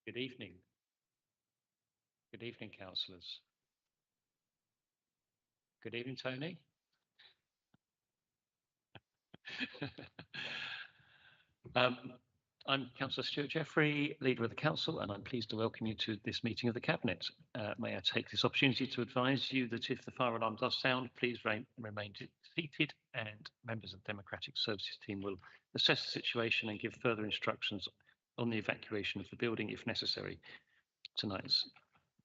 Good evening. Good evening, councillors. Good evening, Tony. I'm Councillor Stuart Jeffrey, Leader of the Council, and I'm pleased to welcome you to this meeting of the Cabinet. May I take this opportunity to advise you that if the fire alarm does sound, please remain seated, and members of the Democratic Services team will assess the situation and give further instructions on the evacuation of the building if necessary. Tonight's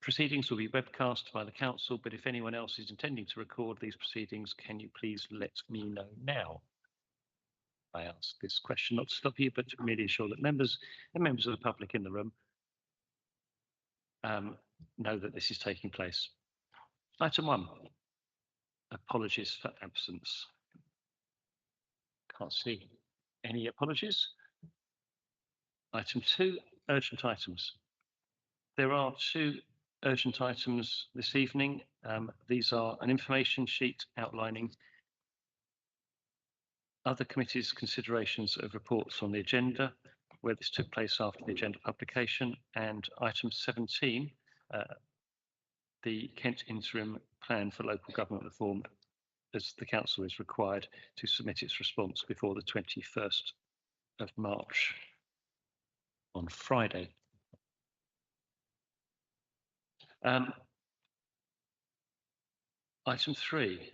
proceedings will be webcast by the Council, but if anyone else is intending to record these proceedings, can you please let me know now? I ask this question not to stop you, but to really ensure that members of the public in the room know that this is taking place. Item 1, apologies for absence. Can't see any apologies. Item 2, urgent items. There are 2 urgent items this evening. These are an information sheet outlining other committees' considerations of reports on the agenda, where this took place after the agenda publication, and item 17, the Kent Interim Plan for Local Government Reform, as the Council is required to submit its response before the 21st of March on Friday. Item 3,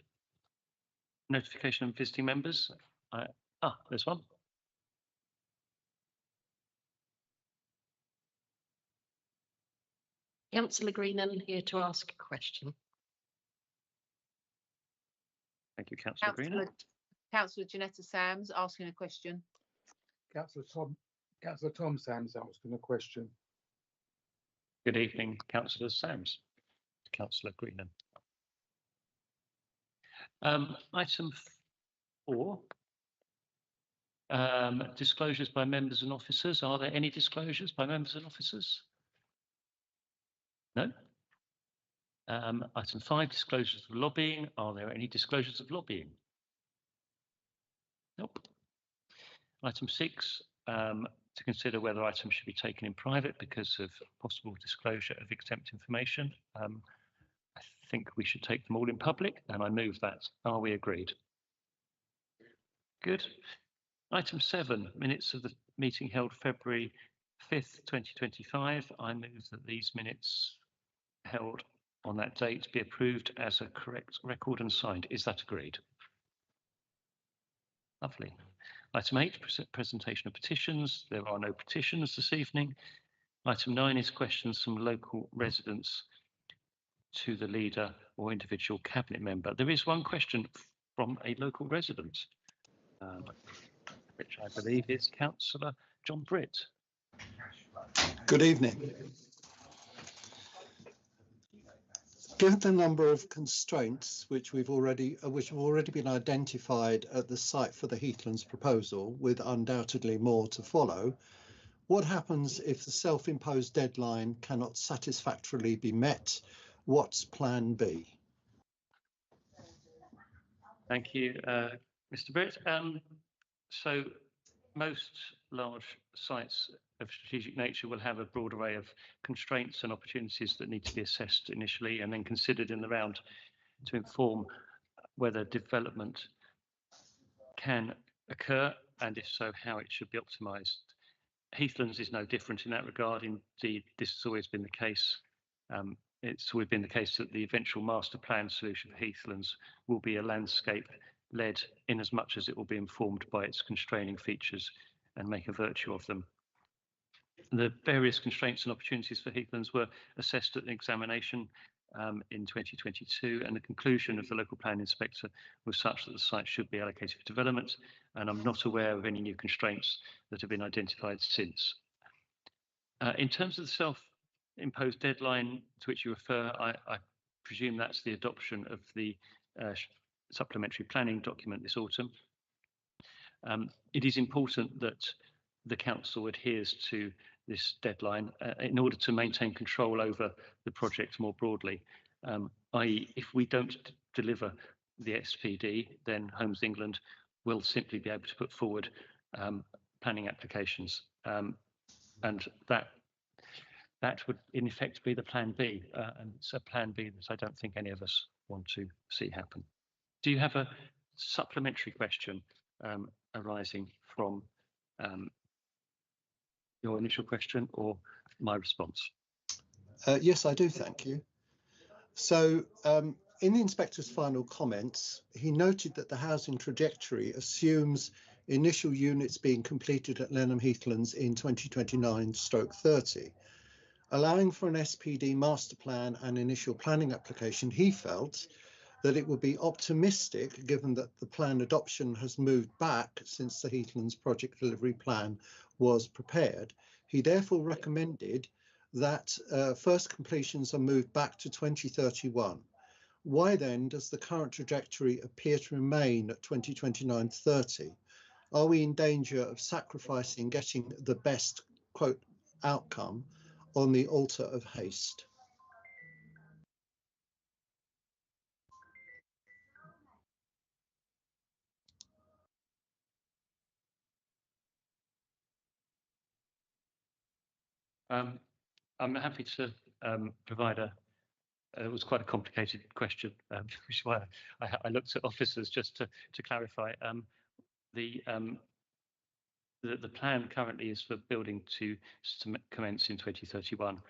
notification of visiting members. There's one. Councillor Greenan here to ask a question. Thank you, Councillor Greenan. Councillor Janetta Sams asking a question. Councillor Tom Sams asking a question. Good evening, Councillor Sams. Councillor Greenan. Item 4, disclosures by members and officers. Are there any disclosures by members and officers? No. Item 5, disclosures of lobbying. Are there any disclosures of lobbying? Nope. Item 6, to consider whether items should be taken in private because of possible disclosure of exempt information. I think we should take them all in public, and I move that. Are we agreed? Good. Item 7, minutes of the meeting held February 5th, 2025. I move that these minutes held on that date be approved as a correct record and signed. Is that agreed? Lovely. Item 8, presentation of petitions. There are no petitions this evening. Item 9 is questions from local residents to the leader or individual cabinet member. There is one question from a local resident, which I believe is Councillor John Britt. Good evening. Given the number of constraints which have already been identified at the site for the Heathlands proposal, with undoubtedly more to follow, what happens if the self-imposed deadline cannot satisfactorily be met? What's plan B? Thank you, Mr. Britt. So most large sites of strategic nature will have a broad array of constraints and opportunities that need to be assessed initially and then considered in the round to inform whether development can occur, and if so, how it should be optimised. Heathlands is no different in that regard. Indeed, this has always been the case. It's always been the case that the eventual master plan solution for Heathlands will be a landscape-led, in as much as it will be informed by its constraining features and make a virtue of them. The various constraints and opportunities for Heathlands were assessed at an examination in 2022, and the conclusion of the local plan inspector was such that the site should be allocated for development, and I'm not aware of any new constraints that have been identified since. In terms of the self-imposed deadline to which you refer, I presume that's the adoption of the supplementary planning document this autumn. It is important that the council adheres to this deadline in order to maintain control over the project more broadly, i.e. if we don't deliver the SPD, then Homes England will simply be able to put forward planning applications, and that that would in effect be the plan B, and it's a plan B that I don't think any of us want to see happen. Do you have a supplementary question arising from your initial question or my response? Yes, I do, thank you. So in the inspector's final comments, he noted that the housing trajectory assumes initial units being completed at Lenham Heathlands in 2029/30. Allowing for an SPD master plan and initial planning application, he felt that it would be optimistic, given that the plan adoption has moved back since the Heathlands project delivery plan was prepared. He therefore recommended that first completions are moved back to 2031. Why then does the current trajectory appear to remain at 2029/30? Are we in danger of sacrificing getting the best, quote, outcome on the altar of haste? I'm happy to provide it was quite a complicated question, which is why I looked at officers just to clarify. The plan currently is for building to commence in 2031,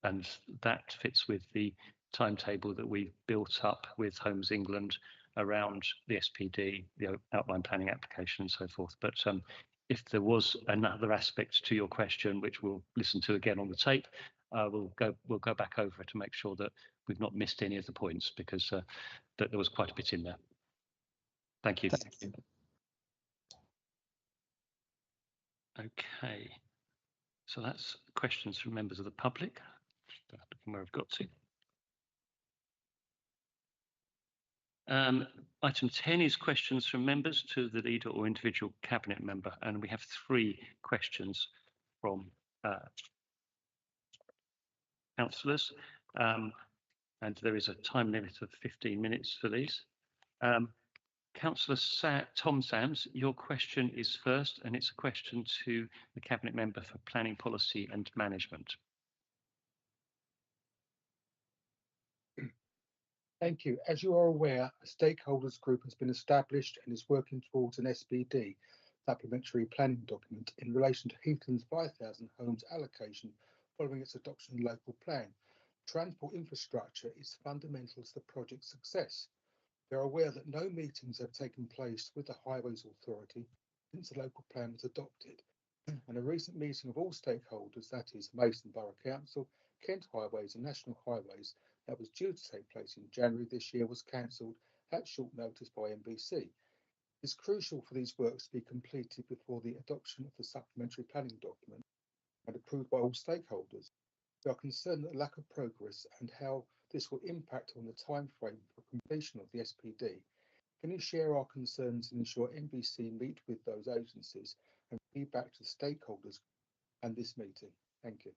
and that fits with the timetable that we built up with Homes England around the SPD, the outline planning application and so forth. But if there was another aspect to your question, which we'll listen to again on the tape, we'll go back over it to make sure that we've not missed any of the points, because that there was quite a bit in there. Thank you. Thank you. Okay, so that's questions from members of the public. Looking where I've got to. Item 10 is questions from members to the leader or individual cabinet member, and we have 3 questions from councillors, and there is a time limit of 15 minutes for these. Councillor Tom Sams, your question is first, and it's a question to the cabinet member for planning policy and management. Thank you. As you are aware, a stakeholders group has been established and is working towards an SPD, supplementary planning document, in relation to Heathlands 5,000 homes allocation following its adoption in local plan. Transport infrastructure is fundamental to the project's success. We are aware that no meetings have taken place with the Highways Authority since the local plan was adopted, and a recent meeting of all stakeholders, that is Mason Borough Council, Kent Highways and National Highways, that was due to take place in January this year, was cancelled at short notice by NBC. It's crucial for these works to be completed before the adoption of the supplementary planning document and approved by all stakeholders. We are concerned that the lack of progress and how this will impact on the timeframe for completion of the SPD. Can you share our concerns and ensure NBC meet with those agencies and feedback to the stakeholders and this meeting? Thank you.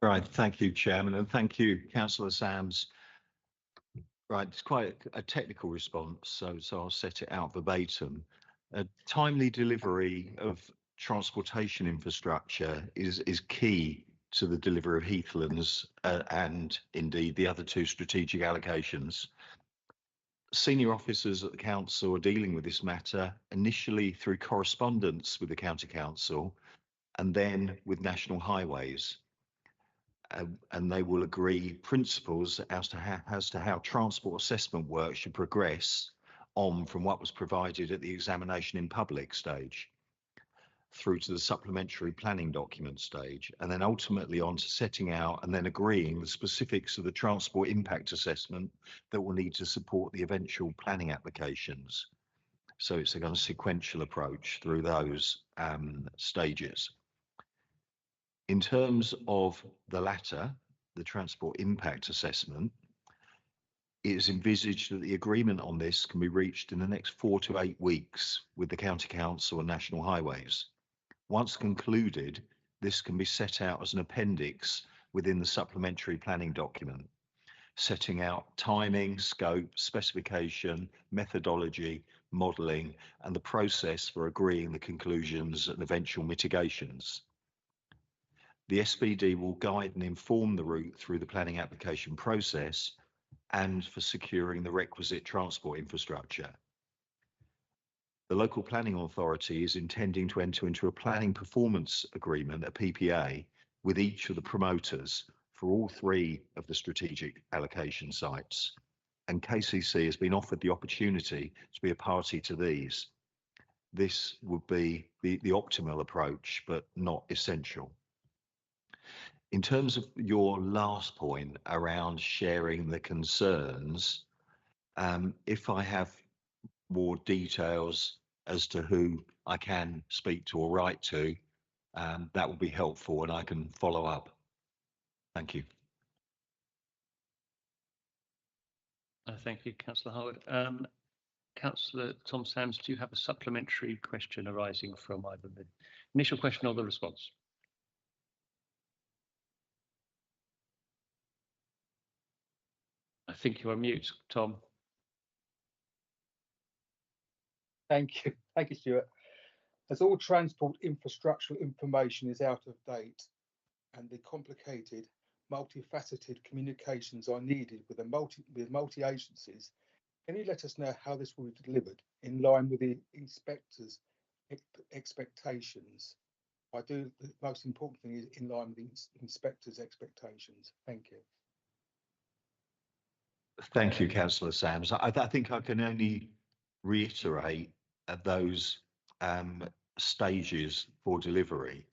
Right, thank you, Chairman, and thank you, Councillor Sams. Right, it's quite a technical response, so I'll set it out verbatim. A timely delivery of transportation infrastructure is key to the delivery of Heathlands and indeed the other 2 strategic allocations. Senior officers at the council are dealing with this matter initially through correspondence with the County Council and then with National Highways. And they will agree principles as to how transport assessment work should progress on from what was provided at the examination in public stage through to the supplementary planning document stage, and then ultimately on to setting out and then agreeing the specifics of the transport impact assessment that will need to support the eventual planning applications. So it's a kind of sequential approach through those stages. In terms of the latter, the transport impact assessment, it is envisaged that the agreement on this can be reached in the next 4 to 8 weeks with the County Council and National Highways. Once concluded, this can be set out as an appendix within the supplementary planning document. setting out timing, scope, specification, methodology, modelling, and the process for agreeing the conclusions and eventual mitigations. The SPD will guide and inform the route through the planning application process and for securing the requisite transport infrastructure. The local planning authority is intending to enter into a planning performance agreement, a PPA, with each of the promoters for all 3 of the strategic allocation sites, and KCC has been offered the opportunity to be a party to these. This would be the optimal approach, but not essential. In terms of your last point around sharing the concerns, if I have more details as to who I can speak to or write to, that will be helpful and I can follow up. Thank you. Thank you, Councillor Howard. Councillor Tom Sams, do you have a supplementary question arising from either the initial question or the response? I think you're on mute, Tom. Thank you. Thank you, Stuart. As all transport infrastructural information is out of date and the complicated, multifaceted communications are needed with multi-agencies, can you let us know how this will be delivered in line with the inspectors' expectations? The most important thing is in line with the inspectors' expectations. Thank you. Thank you, Councillor Sams. I think I can only reiterate those stages for delivery,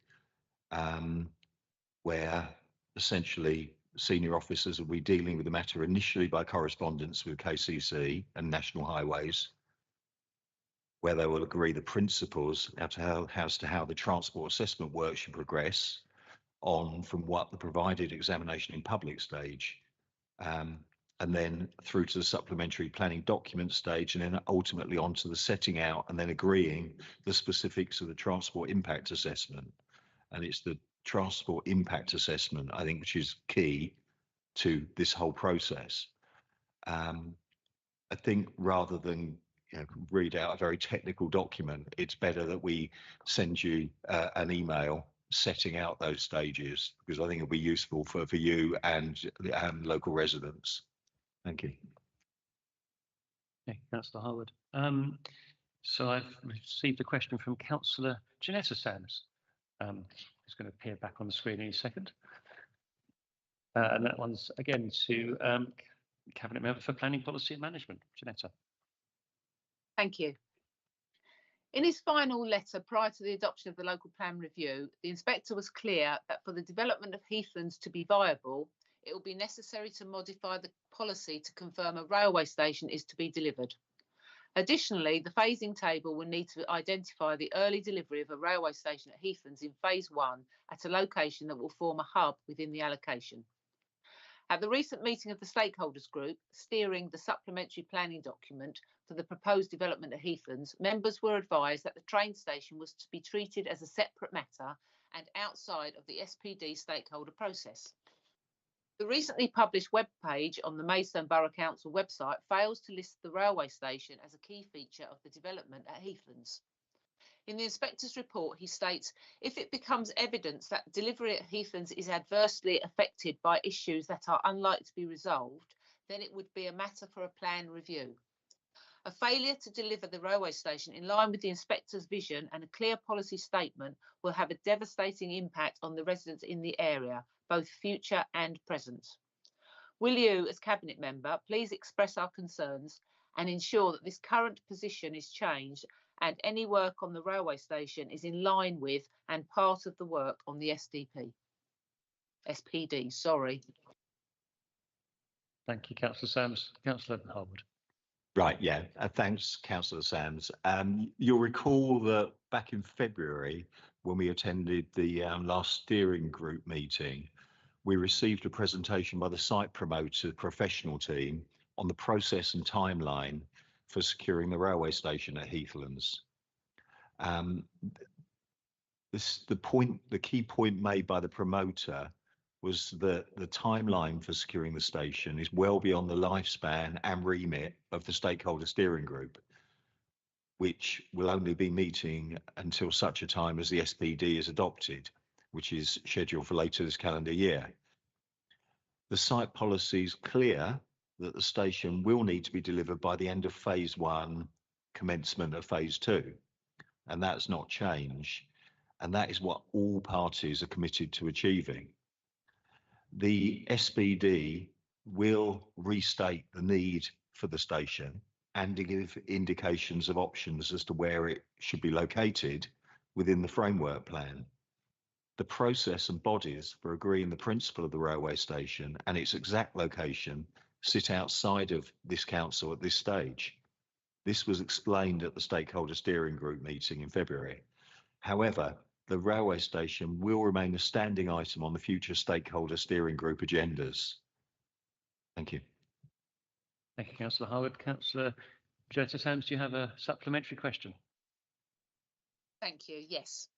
where essentially senior officers will be dealing with the matter initially by correspondence with KCC and National Highways, where they will agree the principles as to how the transport assessment work should progress on from what the provided examination in public stage, and then through to the supplementary planning document stage, and then ultimately onto the setting out and then agreeing the specifics of the transport impact assessment. And it's the transport impact assessment, I think, which is key to this whole process. I think rather than read out a very technical document, it's better that we send you an email setting out those stages, because I think it'll be useful for you and local residents. Thank you. Okay, Councillor Harwood. So I've received a question from Councillor Janetta Sams, who's going to appear back on the screen in a second. And that one's again to Cabinet Member for Planning Policy and Management, Janetta. Thank you. In his final letter prior to the adoption of the local plan review, the inspector was clear that for the development of Heathlands to be viable, it will be necessary to modify the policy to confirm a railway station is to be delivered. Additionally, the phasing table will need to identify the early delivery of a railway station at Heathlands in phase 1 at a location that will form a hub within the allocation. At the recent meeting of the stakeholders group, steering the supplementary planning document for the proposed development at Heathlands, members were advised that the train station was to be treated as a separate matter and outside of the SPD stakeholder process. The recently published webpage on the Maidstone Borough Council website fails to list the railway station as a key feature of the development at Heathlands. In the inspector's report, he states, if it becomes evidence that delivery at Heathlands is adversely affected by issues that are unlikely to be resolved, then it would be a matter for a plan review. A failure to deliver the railway station in line with the inspector's vision and a clear policy statement will have a devastating impact on the residents in the area, both future and present. Will you, as Cabinet Member, please express our concerns and ensure that this current position is changed and any work on the railway station is in line with and part of the work on the SPD, sorry. Thank you, Councillor Sams. Councillor Harwood. Right, yeah, thanks, Councillor Sams. You'll recall that back in February, when we attended the last steering group meeting, we received a presentation by the site promoter professional team on the process and timeline for securing the railway station at Heathlands. The key point made by the promoter was that the timeline for securing the station is well beyond the lifespan and remit of the stakeholder steering group, which will only be meeting until such a time as the SPD is adopted, which is scheduled for later this calendar year. The site policy is clear that the station will need to be delivered by the end of phase 1, commencement of phase 2, and that's not changed. And that is what all parties are committed to achieving. The SPD will restate the need for the station and give indications of options as to where it should be located within the framework plan. The process and bodies for agreeing the principle of the railway station and its exact location sit outside of this council at this stage. This was explained at the stakeholder steering group meeting in February. However, the railway station will remain a standing item on the future stakeholder steering group agendas. Thank you. Thank you, Councillor Harwood. Councillor Jones-Sams, do you have a supplementary question? Thank you. Yes.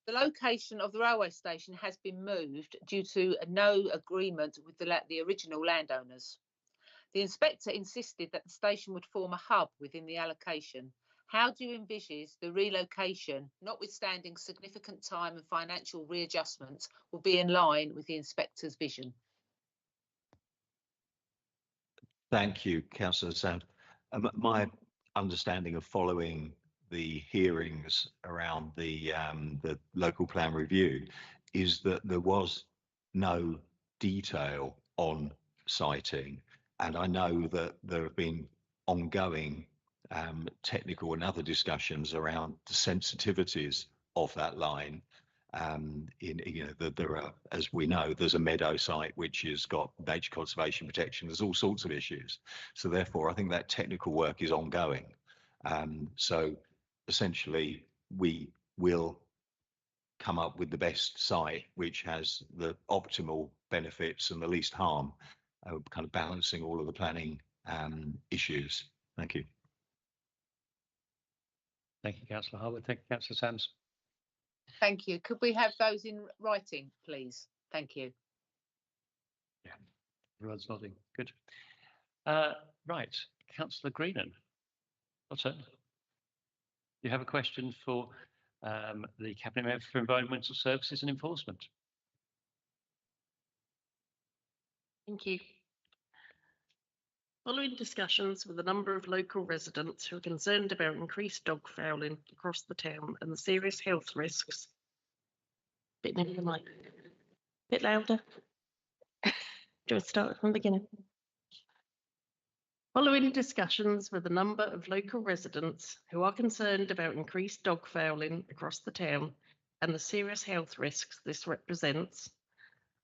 The location of the railway station has been moved due to no agreement with the original landowners. The inspector insisted that the station would form a hub within the allocation. How do you envisage the relocation, notwithstanding significant time and financial readjustments, will be in line with the inspector's vision? Thank you, Councillor Sand. My understanding of following the hearings around the local plan review is that there was no detail on siting, and I know that there have been ongoing technical and other discussions around the sensitivities of that line. There are, as we know, there's a meadow site which has got nature conservation protection. There's all sorts of issues. So therefore, I think that technical work is ongoing. So essentially, we will come up with the best site which has the optimal benefits and the least harm, kind of balancing all of the planning issues. Thank you. Thank you, Councillor Harwood. Thank you, Councillor Sams. Thank you. Could we have those in writing, please? Thank you. Yeah, everyone's nodding. Good. Right, Councillor Greenan. What's that? You have a question for the Cabinet Member for Environmental Services and Enforcement. Thank you. Following discussions with a number of local residents who are concerned about increased dog fouling across the town and the serious health risks. Bit nearer the mic. Bit louder. Do you want to start from the beginning? Following discussions with a number of local residents who are concerned about increased dog fouling across the town and the serious health risks this represents,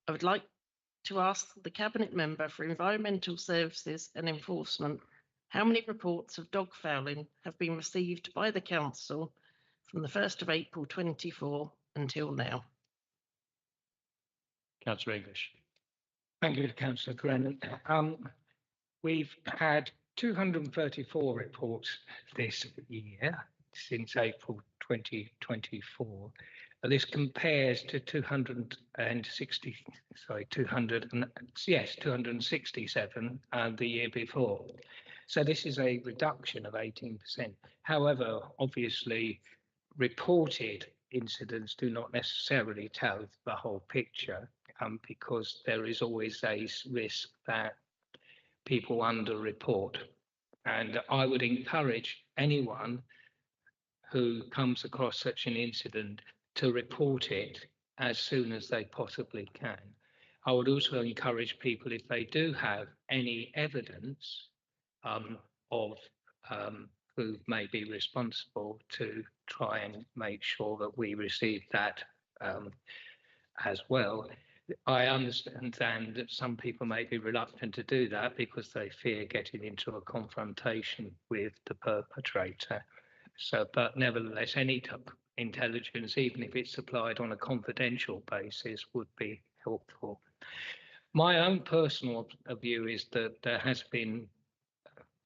I would like to ask the Cabinet Member for Environmental Services and Enforcement how many reports of dog fouling have been received by the Council from the 1st of April 24 until now. Councillor English. Thank you, Councillor Grennan. We've had 234 reports this year since April 2024. This compares to 267 the year before. So this is a reduction of 18%. However, obviously, reported incidents do not necessarily tell the whole picture, because there is always a risk that people underreport. And I would encourage anyone who comes across such an incident to report it as soon as they possibly can. I would also encourage people, if they do have any evidence of who may be responsible, to try and make sure that we receive that as well. I understand that some people may be reluctant to do that because they fear getting into a confrontation with the perpetrator. So, but nevertheless, any intelligence, even if it's supplied on a confidential basis, would be helpful. My own personal view is that there has been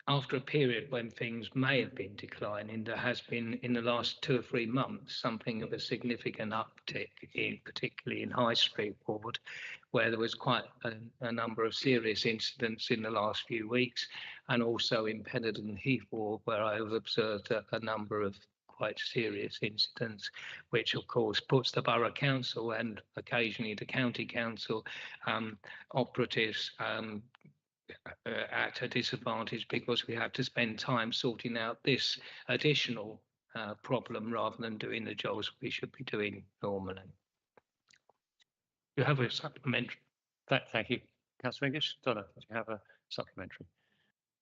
after a period when things may have been declining, there has been in the last 2 or 3 months something of a significant uptick, particularly in High Street Ward, where there was quite a number of serious incidents in the last few weeks, and also in Pennington Heath Ward, where I have observed a number of quite serious incidents, which of course puts the borough council and occasionally the county council operatives at a disadvantage, because we have to spend time sorting out this additional problem rather than doing the jobs we should be doing normally. You have a supplementary. Thank you, Councillor English. Donna, do you have a supplementary?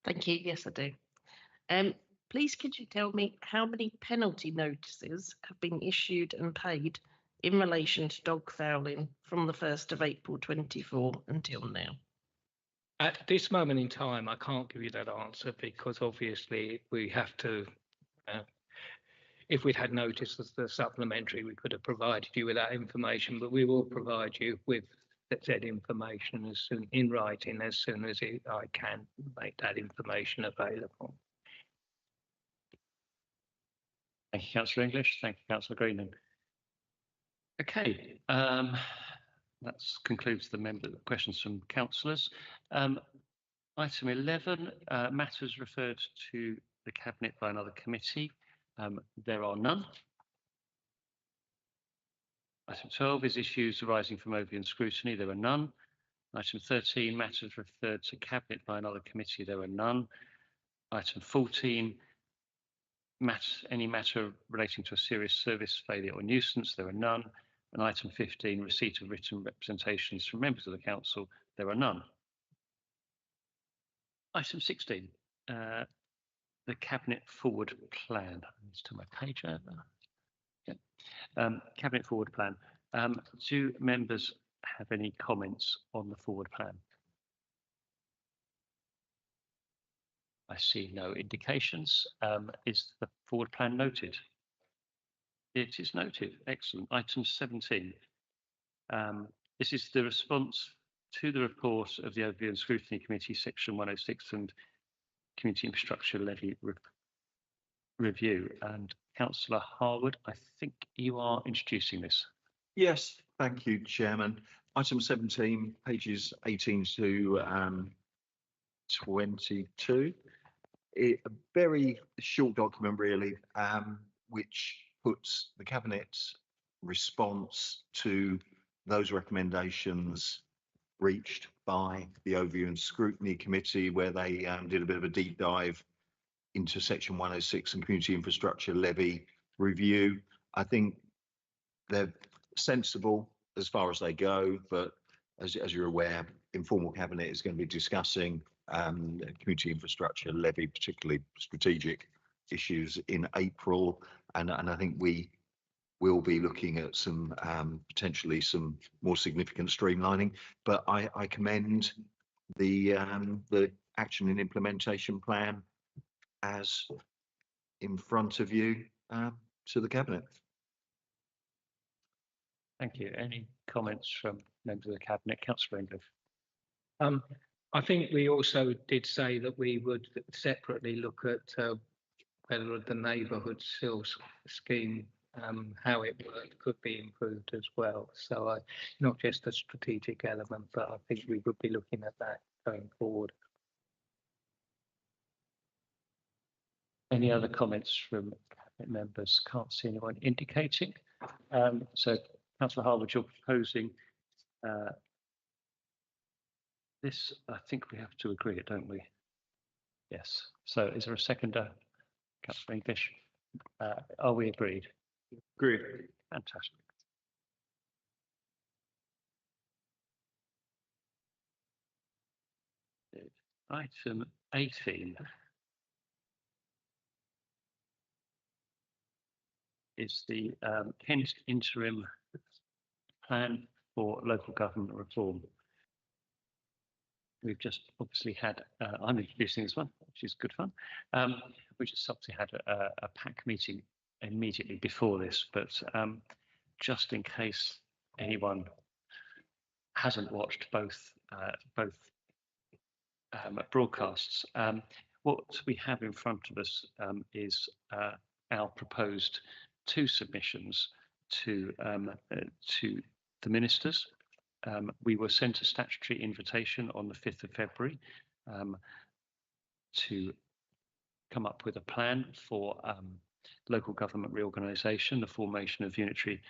Thank you. Yes, I do. Please, could you tell me how many penalty notices have been issued and paid in relation to dog fouling from the 1st of April 24 until now? At this moment in time, I can't give you that answer, because obviously we have to, if we'd had notice of the supplementary, we could have provided you with that information, but we will provide you with that information as soon in writing as soon as I can make that information available. Thank you, Councillor English. Thank you, Councillor Greening. Okay, that concludes the questions from councillors. Item 11, matters referred to the Cabinet by another committee. There are none. Item 12 is issues arising from overview and scrutiny. There are none. Item 13, matters referred to Cabinet by another committee. There are none. Item 14, any matter relating to a serious service failure or nuisance. There are none. And item 15, receipt of written representations from members of the council. There are none. Item 16, the Cabinet Forward Plan. Let's turn my page over. Yeah. Cabinet Forward Plan. Do members have any comments on the Forward Plan? I see no indications. Is the Forward Plan noted? It is noted. Excellent. Item 17. This is the response to the report of the Overview and Scrutiny Committee, Section 106 and Community Infrastructure Levy Review. And Councillor Harwood, I think you are introducing this. Yes, thank you, Chairman. Item 17, pages 18 to 22. A very short document, really, which puts the Cabinet's response to those recommendations reached by the Overview and Scrutiny Committee, where they did a bit of a deep dive into Section 106 and Community Infrastructure Levy Review. I think they're sensible as far as they go, but as you're aware, informal Cabinet is going to be discussing community infrastructure levy, particularly strategic issues, in April, and I think we will be looking at some potentially some more significant streamlining. But I commend the action and implementation plan as in front of you to the Cabinet. Thank you. Any comments from members of the Cabinet? Councillor English. I think we also did say that we would separately look at whether the neighbourhood sales scheme, how it worked, could be improved as well. So not just a strategic element, but I think we would be looking at that going forward. Any other comments from Cabinet members? Can't see anyone indicating. So, Councillor Harwood, you're proposing this. I think we have to agree it, don't we? Yes. So, is there a seconder? Councillor English. Are we agreed? Agreed. Fantastic. Item 18 is the Kent Interim Plan for Local Government Reform. We've just obviously had, I'm introducing this one, which is good fun. We just obviously had a PAC meeting immediately before this, but just in case anyone hasn't watched both broadcasts, what we have in front of us is our proposed 2 submissions to the ministers. We were sent a statutory invitation on the 5th of February to come up with a plan for local government reorganisation, the formation of unitary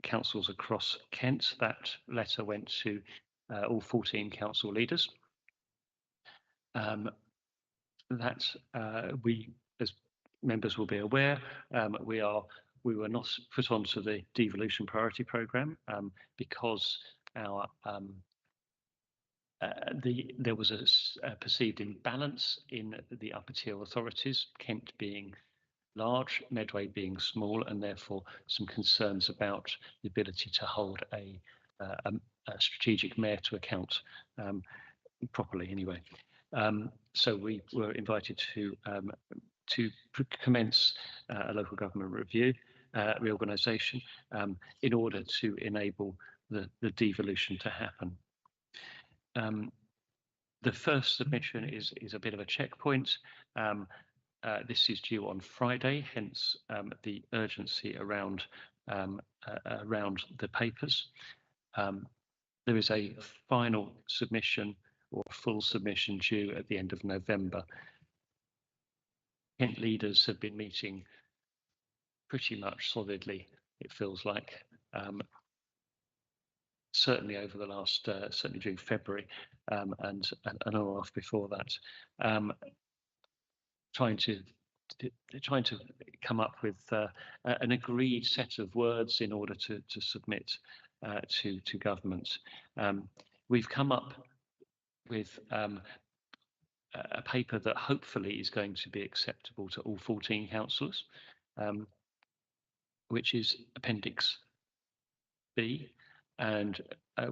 councils across Kent. That letter went to all 14 council leaders. We, as members will be aware, we were not put onto the devolution priority programme because our there was a perceived imbalance in the upper tier authorities, Kent being large, Medway being small, and therefore some concerns about the ability to hold a strategic mayor to account properly anyway. So we were invited to commence a local government review, reorganisation, in order to enable the devolution to happen. The first submission is a bit of a checkpoint. This is due on Friday, hence the urgency around the papers. There is a final submission or full submission due at the end of November. Kent leaders have been meeting pretty much solidly, it feels like, certainly over the last, certainly during February and on and off before that, trying to come up with an agreed set of words in order to submit to government. We've come up with a paper that hopefully is going to be acceptable to all 14 councillors, which is Appendix B, and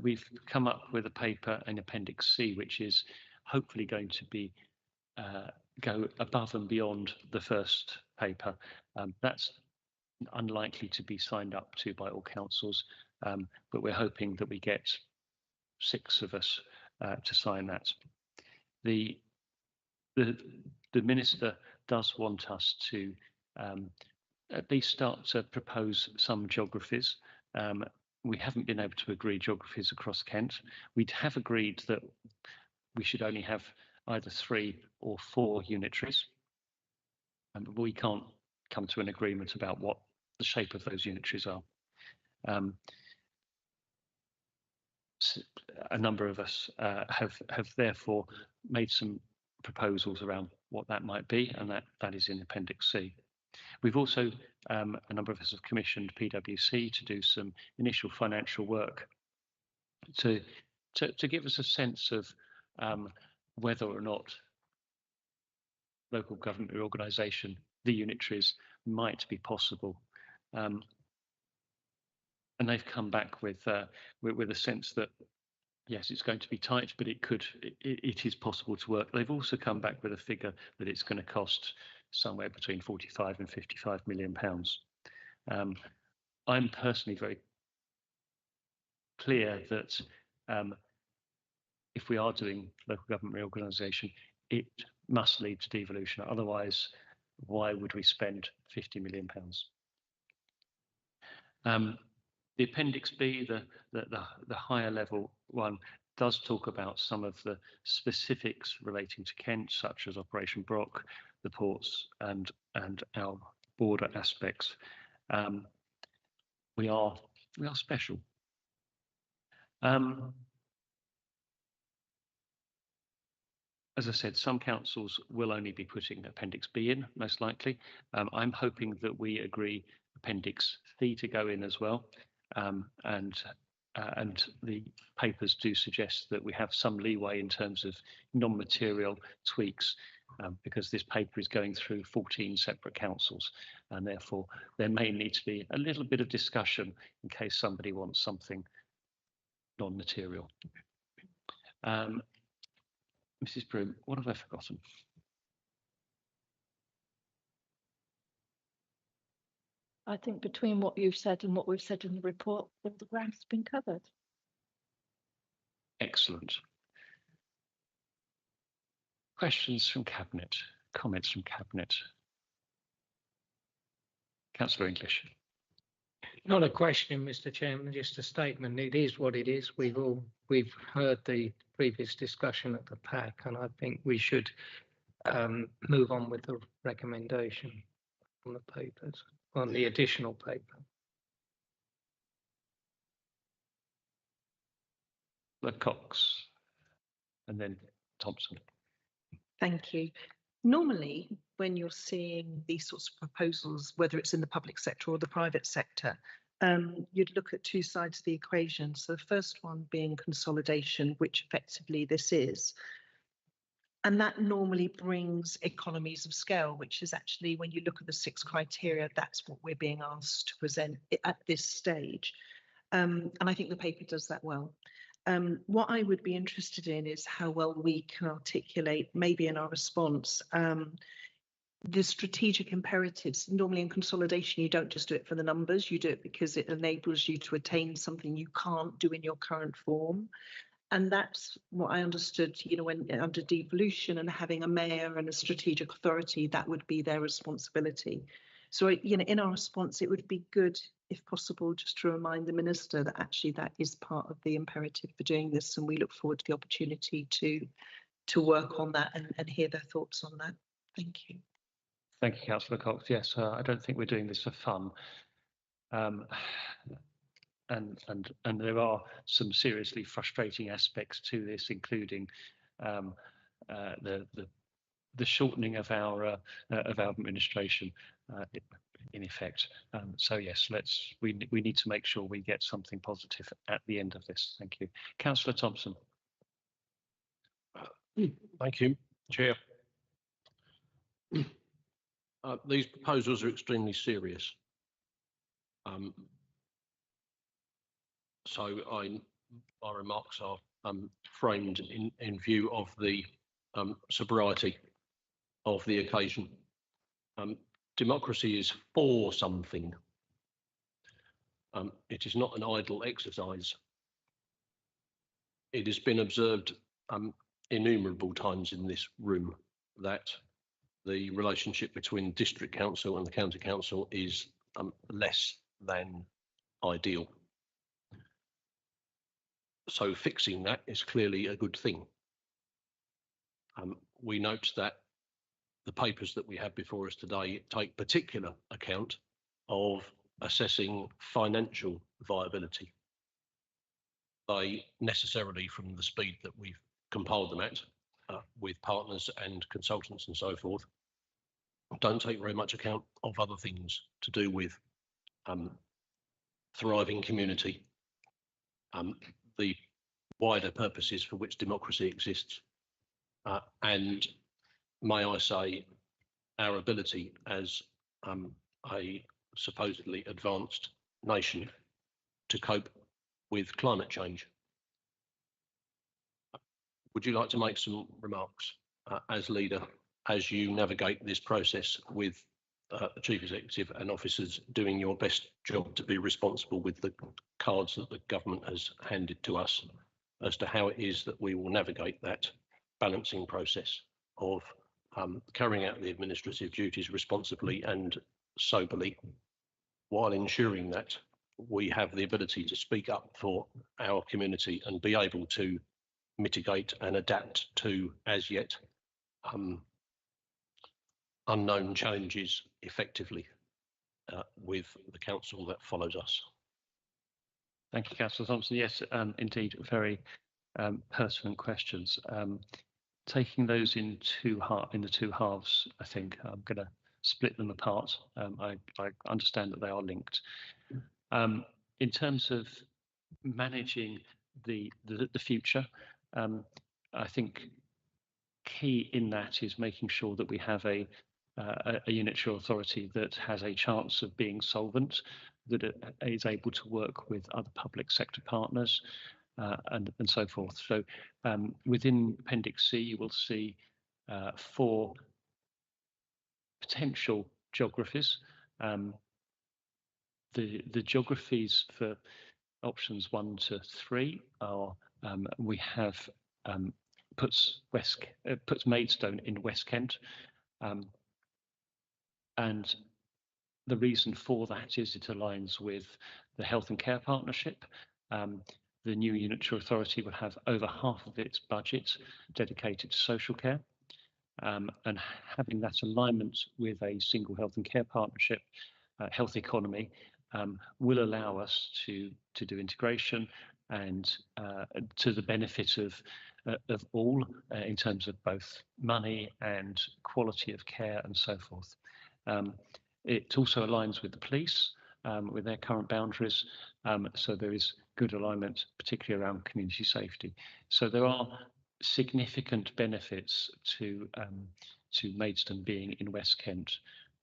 we've come up with a paper in Appendix C, which is hopefully going to be go above and beyond the first paper. That's unlikely to be signed up to by all councils, but we're hoping that we get 6 of us to sign that. The minister does want us to at least start to propose some geographies. We haven't been able to agree geographies across Kent. We'd have agreed that we should only have either 3 or 4 unitaries, but we can't come to an agreement about what the shape of those unitaries are. A number of us have therefore made some proposals around what that might be, and that is in Appendix C. We've also, a number of us have commissioned PwC to do some initial financial work to give us a sense of whether or not local government reorganisation, the unitaries, might be possible. And they've come back with a sense that yes, it's going to be tight, but it is possible to work. They've also come back with a figure that it's going to cost somewhere between 45 and 55 million pounds. I'm personally very clear that if we are doing local government reorganisation, it must lead to devolution. Otherwise, why would we spend 50 million pounds? The Appendix B, the higher level one, does talk about some of the specifics relating to Kent, such as Operation Brock, the ports, and our border aspects. We are special. As I said, some councils will only be putting Appendix B in, most likely. I'm hoping that we agree Appendix C to go in as well. And the papers do suggest that we have some leeway in terms of non-material tweaks, because this paper is going through 14 separate councils, and therefore there may need to be a little bit of discussion in case somebody wants something non-material. Mrs. Broom, what have I forgotten? I think between what you've said and what we've said in the report, all the ground has been covered. Excellent. Questions from Cabinet, comments from Cabinet. Councillor English. Not a question, Mr. Chairman, just a statement. It is what it is. We've heard the previous discussion at the PAC, and I think we should move on with the recommendation on the papers, on the additional paper. Cox and then Thompson. Thank you. Normally, when you're seeing these sorts of proposals, whether it's in the public sector or the private sector, you'd look at two sides of the equation. So the first one being consolidation, which effectively this is. And that normally brings economies of scale, which is actually, when you look at the 6 criteria, that's what we're being asked to present at this stage. And I think the paper does that well. What I would be interested in is how well we can articulate, maybe in our response, the strategic imperatives. Normally in consolidation, you don't just do it for the numbers, you do it because it enables you to attain something you can't do in your current form. And that's what I understood, you know, when under devolution and having a mayor and a strategic authority, that would be their responsibility. So, you know, in our response, it would be good, if possible, just to remind the Minister that actually that is part of the imperative for doing this. And we look forward to the opportunity to work on that and hear their thoughts on that. Thank you. Thank you, Councillor Cox. Yes, I don't think we're doing this for fun. And there are some seriously frustrating aspects to this, including the shortening of our administration, in effect. So yes, we need to make sure we get something positive at the end of this. Thank you, Councillor Thompson. Thank you, Chair. These proposals are extremely serious. So my remarks are framed in view of the sobriety of the occasion. Democracy is for something. It is not an idle exercise. It has been observed innumerable times in this room that the relationship between district council and the county council is less than ideal. So fixing that is clearly a good thing. We note that the papers that we have before us today take particular account of assessing financial viability. They necessarily, from the speed that we've compiled them at, with partners and consultants and so forth, don't take very much account of other things to do with thriving community, the wider purposes for which democracy exists, and may I say, our ability as a supposedly advanced nation to cope with climate change. Would you like to make some remarks as leader, as you navigate this process with the Chief Executive and officers doing your best job to be responsible with the cards that the government has handed to us, as to how it is that we will navigate that balancing process of carrying out the administrative duties responsibly and soberly, while ensuring that we have the ability to speak up for our community and be able to mitigate and adapt to as yet unknown challenges effectively with the council that follows us. Thank you, Councillor Thompson. Yes, indeed, very pertinent questions. Taking those in the two halves, I think I'm going to split them apart. I understand that they are linked. In terms of managing the future, I think key in that is making sure that we have a unitary authority that has a chance of being solvent, that it is able to work with other public sector partners, and so forth. So within Appendix C, you will see 4 potential geographies. The geographies for options 1 to 3 are we have puts Maidstone in West Kent, and the reason for that is it aligns with the Health and Care Partnership. The new unitary authority will have over half of its budget dedicated to social care, and having that alignment with a single health and care partnership, health economy, will allow us to do integration and to the benefit of all in terms of both money and quality of care and so forth. It also aligns with the police, with their current boundaries, so there is good alignment, particularly around community safety. So there are significant benefits to Maidstone being in West Kent.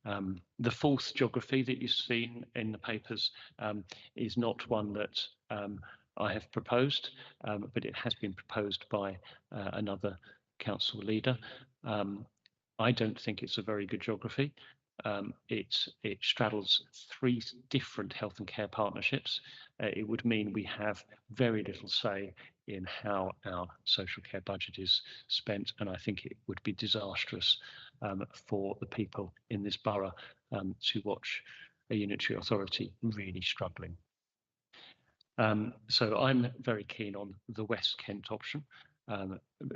The fourth geography that you've seen in the papers is not one that I have proposed, but it has been proposed by another council leader. I don't think it's a very good geography. It straddles 3 different health and care partnerships. It would mean we have very little say in how our social care budget is spent, and I think it would be disastrous for the people in this borough to watch a unitary authority really struggling. So I'm very keen on the West Kent option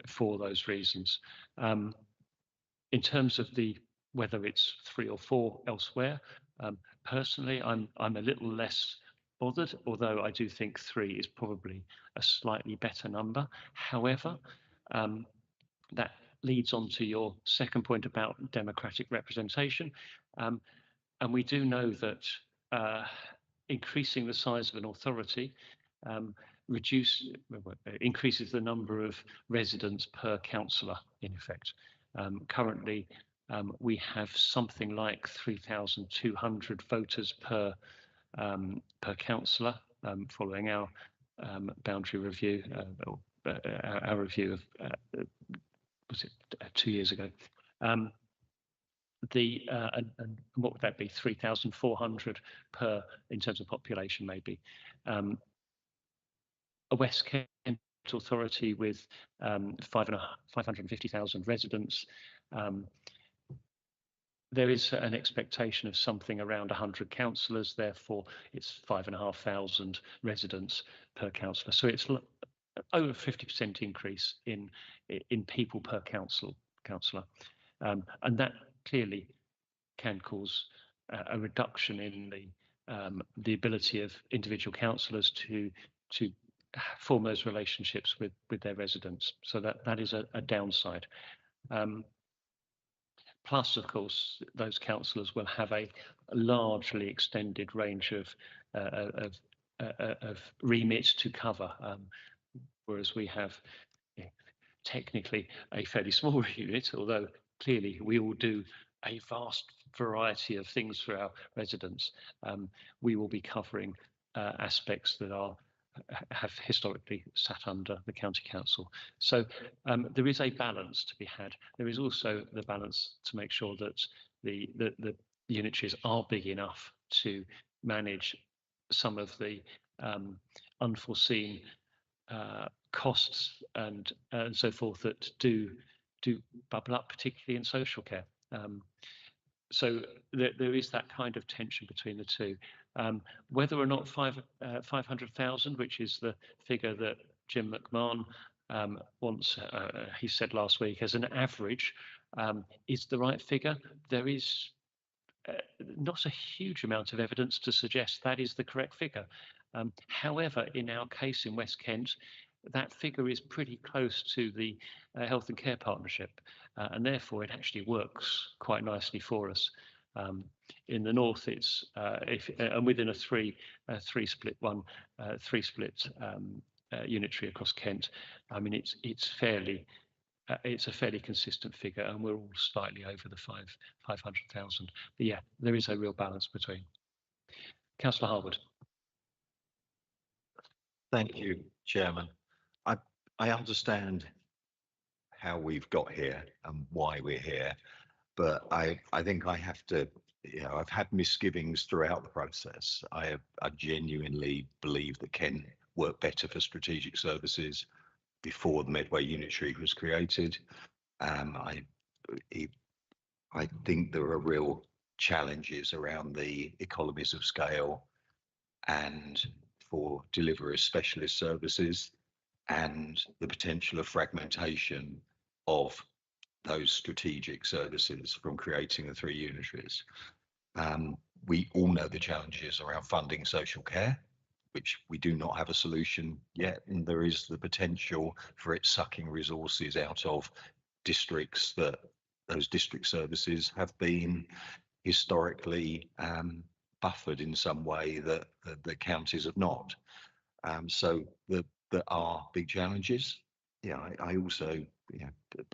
for those reasons. In terms of whether it's 3 or 4 elsewhere, personally, I'm a little less bothered, although I do think 3 is probably a slightly better number. However, that leads on to your second point about democratic representation. And we do know that increasing the size of an authority increases the number of residents per councillor, in effect. Currently, we have something like 3,200 voters per councillor, following our boundary review, our review of was it 2 years ago. And what would that be? 3,400 per in terms of population, maybe. A West Kent authority with 550,000 residents. There is an expectation of something around 100 councillors, therefore it's 5,500 residents per councillor. So it's over 50% increase in people per councillor, and that clearly can cause a reduction in the ability of individual councillors to form those relationships with their residents. So that is a downside. Plus, of course, those councillors will have a largely extended range of remit to cover, whereas we have technically a fairly small unit, although clearly we all do a vast variety of things for our residents. We will be covering aspects that have historically sat under the county council. So there is a balance to be had. There is also the balance to make sure that the unitaries are big enough to manage some of the unforeseen costs and so forth that do bubble up, particularly in social care. So there is that kind of tension between the two. Whether or not 500,000, which is the figure that Jim McMahon wants, he said last week, as an average, is the right figure. There is not a huge amount of evidence to suggest that is the correct figure. However, in our case in West Kent, that figure is pretty close to the Health and Care Partnership, and therefore it actually works quite nicely for us. In the north, it's and within a three split unitary across Kent. I mean, it's a fairly consistent figure, and we're all slightly over the 500,000. But yeah, there is a real balance between. Councillor Harwood. Thank you, Chairman. I understand how we've got here and why we're here, but I think I have to, I've had misgivings throughout the process. I genuinely believe that Kent work better for strategic services. before the Medway Unitary was created. I think there are real challenges around the economies of scale and for delivery of specialist services and the potential of fragmentation of those strategic services from creating the 3 unitaries. We all know the challenges around funding social care, which we do not have a solution yet, and there is the potential for it sucking resources out of districts that those district services have been historically buffered in some way that the counties have not. So there are big challenges. Yeah, I also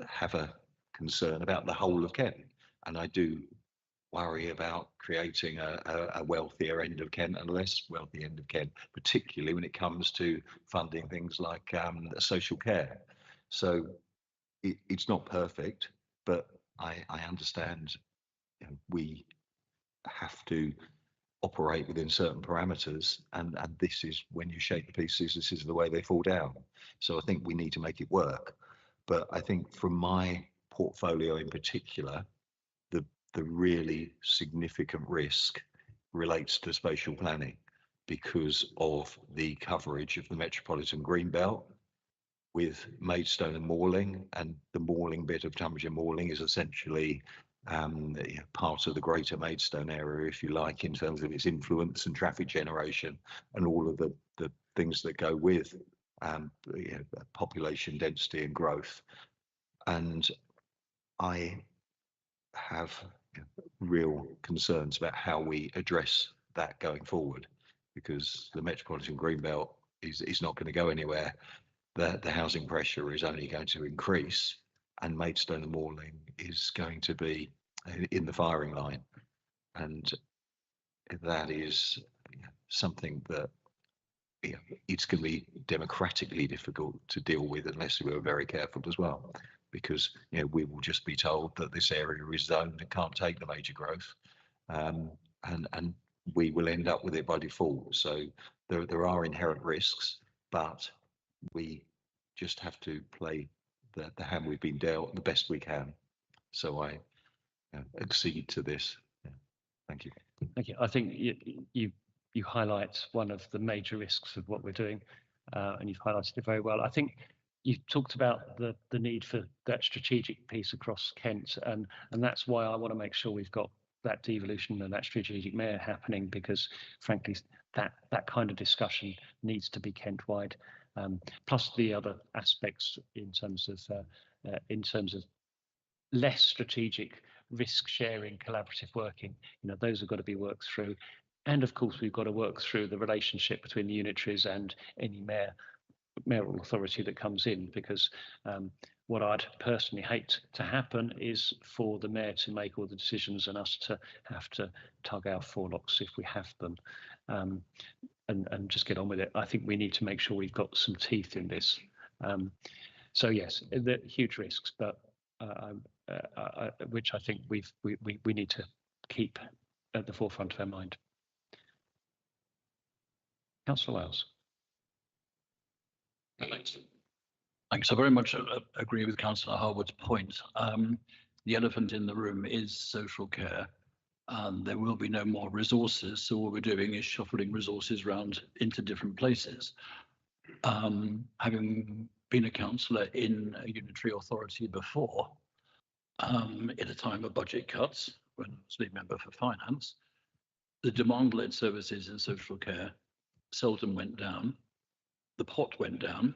have a concern about the whole of Kent, and I do worry about creating a wealthier end of Kent and a less wealthy end of Kent, particularly when it comes to funding things like social care. So it's not perfect, but I understand we have to operate within certain parameters, and this is when you shake the pieces, this is the way they fall down. So I think we need to make it work. But I think from my portfolio in particular, the really significant risk relates to spatial planning because of the coverage of the Metropolitan Greenbelt with Maidstone and Malling, and the Malling bit of Tunbridge and Malling is essentially part of the greater Maidstone area, if you like, in terms of its influence and traffic generation and all of the things that go with population density and growth. And I have real concerns about how we address that going forward, because the Metropolitan Greenbelt is not going to go anywhere. The housing pressure is only going to increase, and Maidstone and Malling is going to be in the firing line, and that is something that it's going to be democratically difficult to deal with unless we are very careful as well, because we will just be told that this area is zoned and can't take the major growth, and we will end up with it by default. So there are inherent risks, but we just have to play the hand we've been dealt the best we can. So I accede to this. Thank you. Thank you. I think you highlight one of the major risks of what we're doing, and you've highlighted it very well. I think you talked about the need for that strategic piece across Kent, and that's why I want to make sure we've got that devolution and that strategic mayor happening, because frankly that kind of discussion needs to be Kent-wide, plus the other aspects in terms of less strategic risk sharing, collaborative working. Those have got to be worked through, and of course we've got to work through the relationship between the unitaries and any mayoral authority that comes in, because what I'd personally hate to happen is for the mayor to make all the decisions and us to have to tug our forelocks if we have them, and just get on with it. I think we need to make sure we've got some teeth in this. So yes, the huge risks, but which I think we need to keep at the forefront of our mind. Councillor Wales. Thanks. I very much agree with Councillor Harwood's point. The elephant in the room is social care, and there will be no more resources. So what we're doing is shuffling resources around into different places. Having been a councillor in a unitary authority before, at a time of budget cuts, when I was lead member for finance, the demand-led services in social care seldom went down. The pot went down.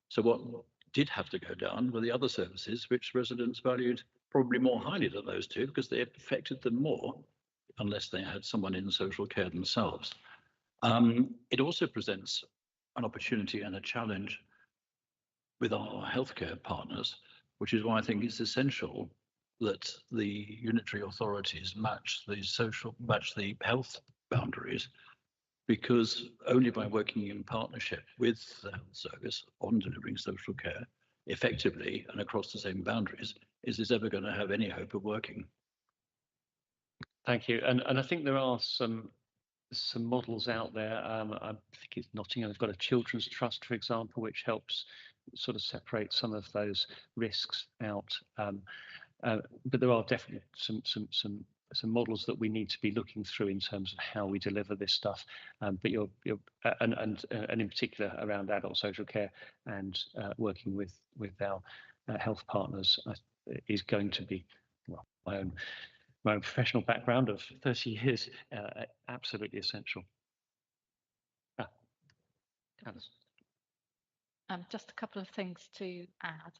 So what did have to go down were the other services, which residents valued probably more highly than those two, because they affected them more, unless they had someone in social care themselves. It also presents an opportunity and a challenge with our healthcare partners, which is why I think it's essential that the unitary authorities match the health boundaries, because only by working in partnership with the health service on delivering social care effectively and across the same boundaries is this ever going to have any hope of working. Thank you. And I think there are some some models out there. I think it's Nottingham. They've got a children's trust, for example, which helps sort of separate some of those risks out. But there are definitely some models that we need to be looking through in terms of how we deliver this stuff. But you're and in particular around adult social care and working with our health partners is going to be, well, my own professional background of 30 years, absolutely essential. Alice. Just a couple of things to add.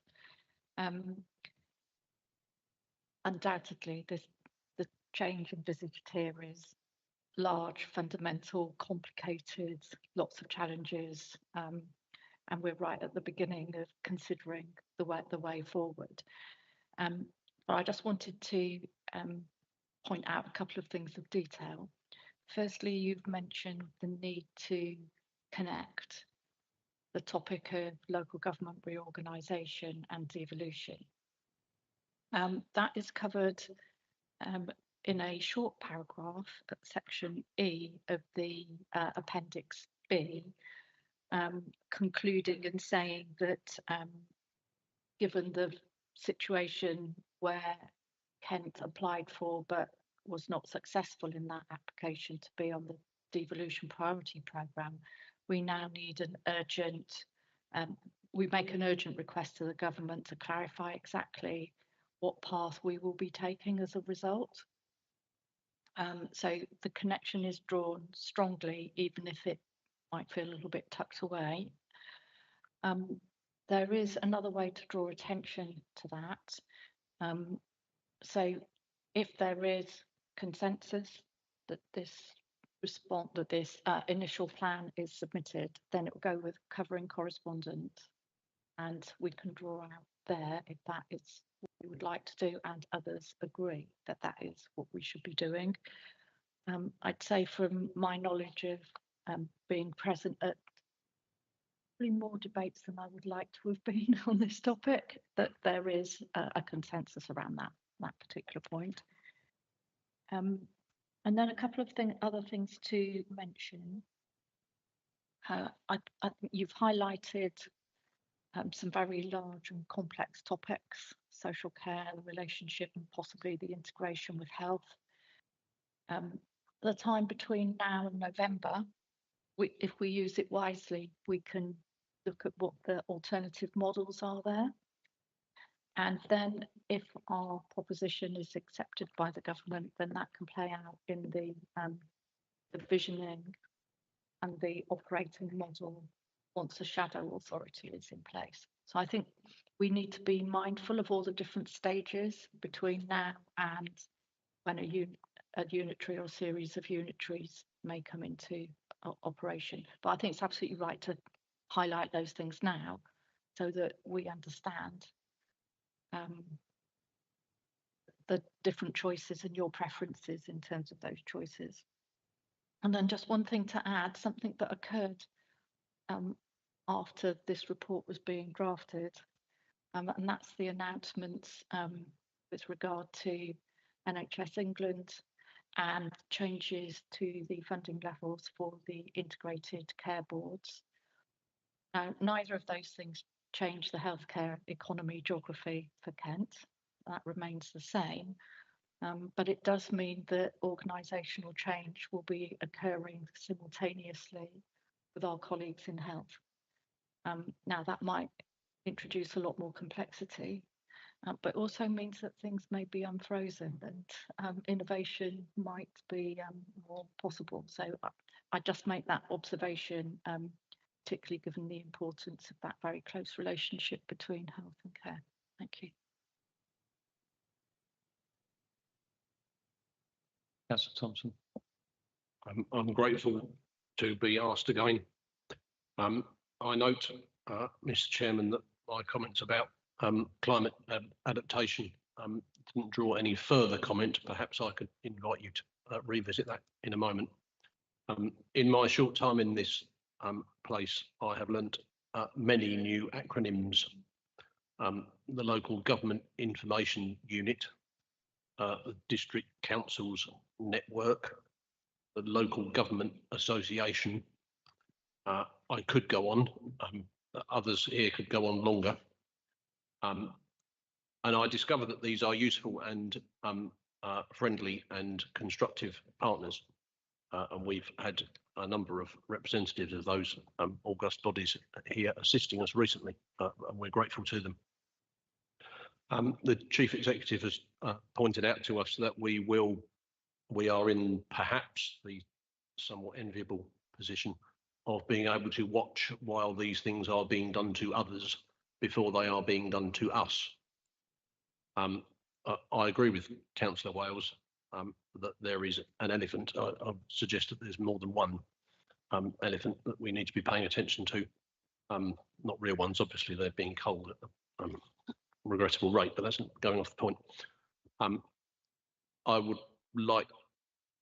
Undoubtedly, the change envisaged here is large, fundamental, complicated, lots of challenges, and we're right at the beginning of considering the way forward. But I just wanted to point out a couple of things of detail. Firstly, you've mentioned the need to connect the topic of local government reorganisation and devolution. That is covered in a short paragraph at section E of the Appendix B, concluding and saying that given the situation where Kent applied for but was not successful in that application to be on the devolution priority programme, we now need an urgent, we make an urgent request to the government to clarify exactly what path we will be taking as a result. So the connection is drawn strongly, even if it might feel a little bit tucked away. There is another way to draw attention to that. So if there is consensus that this initial plan is submitted, then it will go with covering correspondent, and we can draw out there if that is what we would like to do and others agree that that is what we should be doing. I'd say from my knowledge of being present at probably more debates than I would like to have been on this topic, that there is a consensus around that particular point. And then a couple of other things to mention. I think you've highlighted some very large and complex topics: social care, the relationship, and possibly the integration with health. The time between now and November, if we use it wisely, we can look at what the alternative models are there. And then if our proposition is accepted by the government, then that can play out in the visioning and the operating model once a shadow authority is in place. So I think we need to be mindful of all the different stages between now and when a unitary or series of unitaries may come into operation. But I think it's absolutely right to highlight those things now so that we understand the different choices and your preferences in terms of those choices. And then just one thing to add, something that occurred after this report was being drafted, and that's the announcements with regard to NHS England and changes to the funding levels for the integrated care boards. Now, neither of those things change the healthcare economy geography for Kent. That remains the same, but it does mean that organisational change will be occurring simultaneously with our colleagues in health. Now, that might introduce a lot more complexity, but also means that things may be unfrozen and innovation might be more possible. So I just make that observation, particularly given the importance of that very close relationship between health and care. Thank you. Councillor Thompson. I'm grateful to be asked again. I note, Mr. Chairman, that my comments about climate adaptation didn't draw any further comment. Perhaps I could invite you to revisit that in a moment. In my short time in this place, I have learnt many new acronyms. The Local Government Information Unit, the District Councils Network, local government association. I could go on. Others here could go on longer. And I discover that these are useful and friendly and constructive partners. And we've had a number of representatives of those august bodies here assisting us recently, and we're grateful to them. The Chief Executive has pointed out to us that we are in perhaps the somewhat enviable position of being able to watch while these things are being done to others before they are being done to us. I agree with Councillor Wales that there is an elephant. I suggest that there's more than one elephant that we need to be paying attention to. Not real ones, obviously, they're being culled at a regrettable rate, but that's going off the point. I would like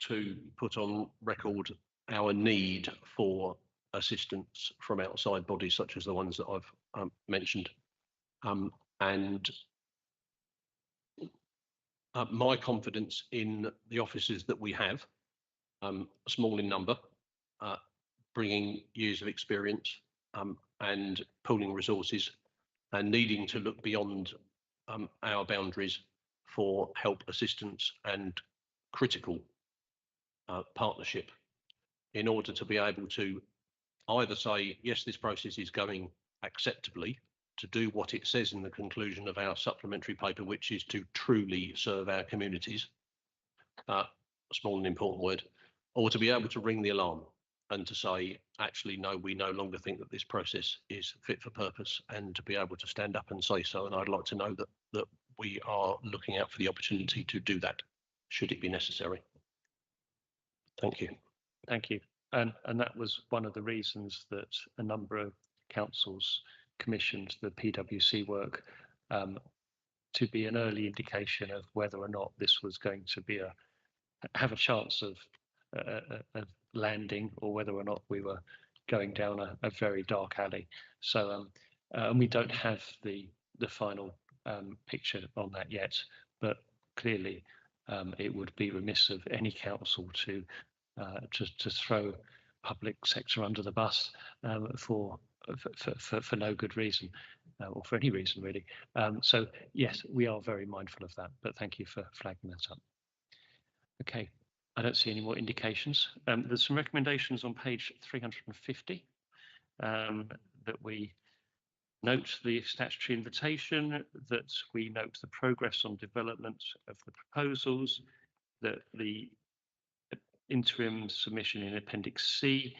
to put on record our need for assistance from outside bodies such as the ones that I've mentioned, and my confidence in the officers that we have, small in number, bringing years of experience and pooling resources and needing to look beyond our boundaries for help, assistance and critical partnership in order to be able to either say, yes, this process is going acceptably, to do what it says in the conclusion of our supplementary paper, which is to truly serve our communities, a small and important word, or to be able to ring the alarm and to say, actually, no, we no longer think that this process is fit for purpose, and to be able to stand up and say so. And I'd like to know that we are looking out for the opportunity to do that, should it be necessary. Thank you. Thank you. And that was one of the reasons that a number of councils commissioned the PwC work to be an early indication of whether or not this was going to be have a chance of landing, or whether or not we were going down a very dark alley. So and we don't have the final picture on that yet, but clearly it would be remiss of any council to throw public sector under the bus for no good reason, or for any reason really. So yes, we are very mindful of that, but thank you for flagging that up. Okay, I don't see any more indications. There's some recommendations on page 350 that we note the statutory invitation, that we note the progress on development of the proposals, that the interim submission in Appendix C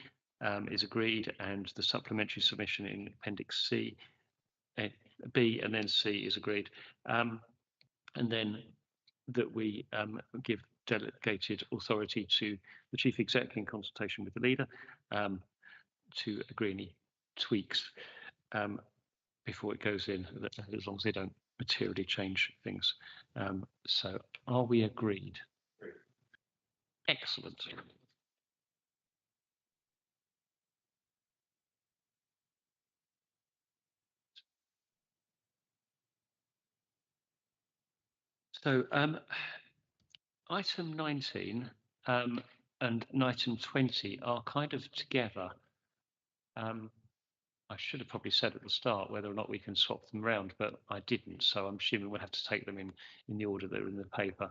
is agreed, and the supplementary submission in Appendix C, B and then C is agreed, and then that we give delegated authority to the Chief Exec in consultation with the leader to agree any tweaks before it goes in, as long as they don't materially change things. So are we agreed? Excellent. So item 19 and item 20 are kind of together. I should have probably said at the start whether or not we can swap them around, but I didn't. So I'm assuming we'll have to take them in the order that are in the paper.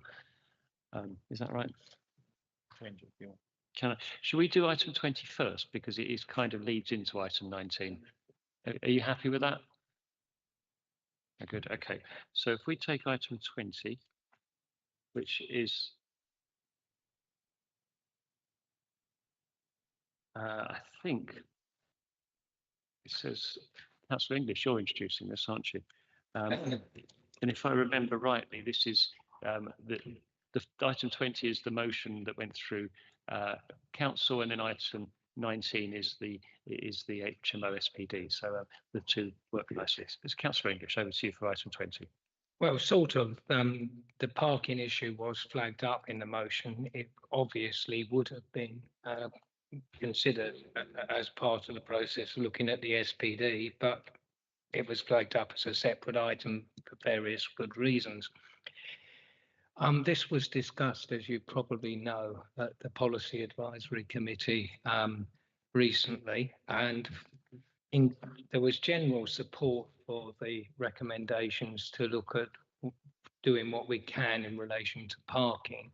Is that right? Should we do item 20 first, because it is kind of leads into item 19? Are you happy with that? Good. Okay. So if we take item 20, which is I think it says, Councillor English, you're introducing this, aren't you? And if I remember rightly, this is the item 20 is the motion that went through council, and then item 19 is the HMO SPD. So the two work closely. It's Councillor English, over to you for item 20. Well, sort of. The parking issue was flagged up in the motion. It obviously would have been considered as part of the process looking at the SPD, but it was flagged up as a separate item for various good reasons. This was discussed, as you probably know, at the Policy Advisory Committee recently, and there was general support for the recommendations to look at doing what we can in relation to parking,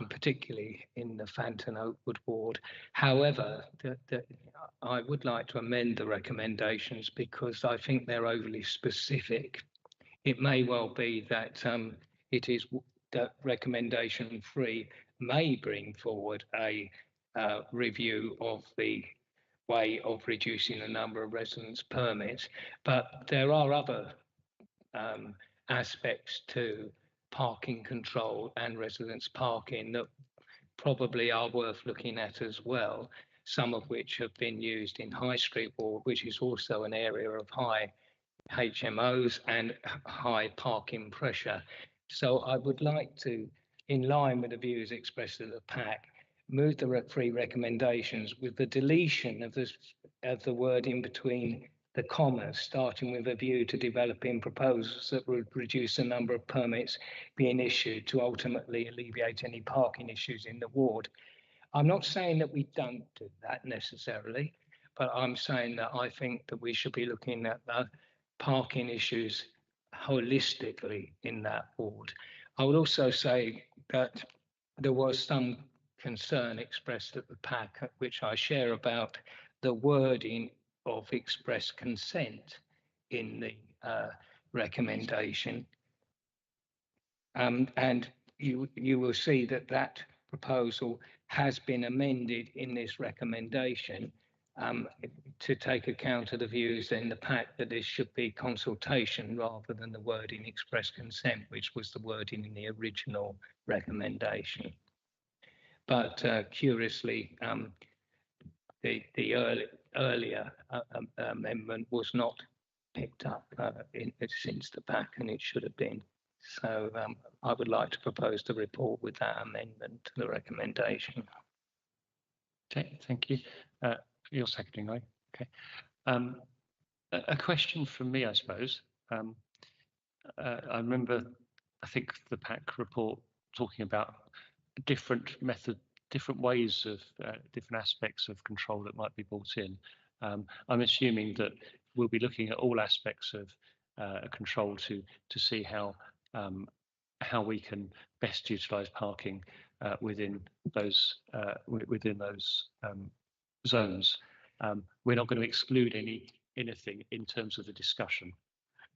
particularly in the Fanton Oakwood ward. However, I would like to amend the recommendations because I think they're overly specific. It may well be that it is that recommendation 3 may bring forward a review of the way of reducing the number of residence permits, but there are other aspects to parking control and residence parking that probably are worth looking at as well, some of which have been used in High Street Ward, which is also an area of high HMOs and high parking pressure. So I would like to, in line with the views expressed at the PAC, move the 3 recommendations with the deletion of the word in between the commas, starting with a view to developing proposals that would reduce the number of permits being issued to ultimately alleviate any parking issues in the ward. I'm not saying that we don't do that necessarily, but I'm saying that I think that we should be looking at the parking issues holistically in that ward. I would also say that there was some concern expressed at the PAC, which I share, about the wording of express consent in the recommendation. And you will see that that proposal has been amended in this recommendation to take account of the views in the PAC that this should be consultation rather than the wording express consent, which was the wording in the original recommendation. But curiously, the earlier amendment was not picked up since the PAC, and it should have been. So I would like to propose the report with that amendment to the recommendation. Okay, thank you. You're seconding, right? Okay. A question from me, I suppose. I remember, I think the PAC report talking about different ways of different aspects of control that might be brought in. I'm assuming that we'll be looking at all aspects of control to see how we can best utilise parking within those zones. We're not going to exclude anything in terms of the discussion.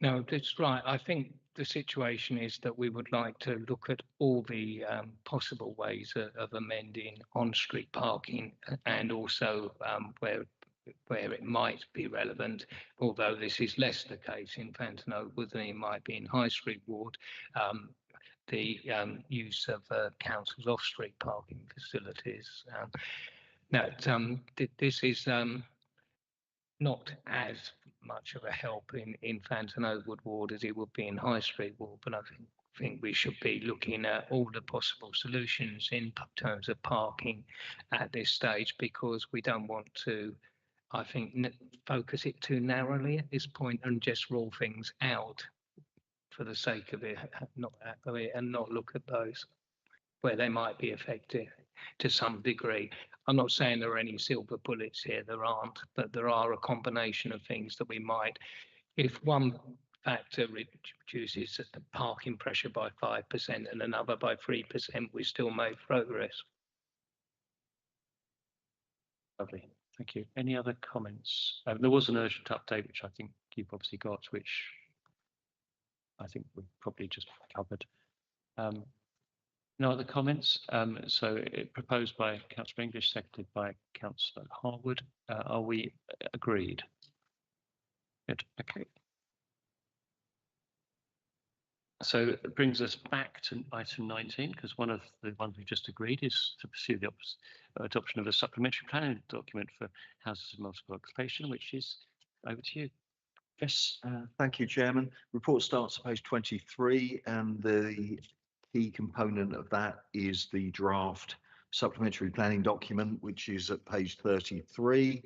No, that's right. I think the situation is that we would like to look at all the possible ways of amending on-street parking, and also where it might be relevant, although this is less the case in Fanton Oakwood than it might be in High Street Ward, the use of council's off-street parking facilities. Now, this is not as much of a help in Fanton Oakwood Ward as it would be in High Street Ward, but I think we should be looking at all the possible solutions in terms of parking at this stage, because we don't want to, I think, focus it too narrowly at this point and just rule things out for the sake of it, and not look at those where they might be effective to some degree. I'm not saying there are any silver bullets here, there aren't, but there are a combination of things that we might, if one factor reduces the parking pressure by 5% and another by 3%, we still make progress. Lovely, thank you. Any other comments? There was an urgent update, which I think you've obviously got, which I think we've probably just covered. No other comments? So proposed by Councillor English, seconded by Councillor Harwood. Are we agreed? Good, okay. So it brings us back to item 19, because one of the ones we just agreed is to pursue the adoption of a supplementary planning document for houses of multiple occupation, which is over to you. Yes, thank you, Chairman. Report starts at page 23, and the key component of that is the draft supplementary planning document, which is at page 33.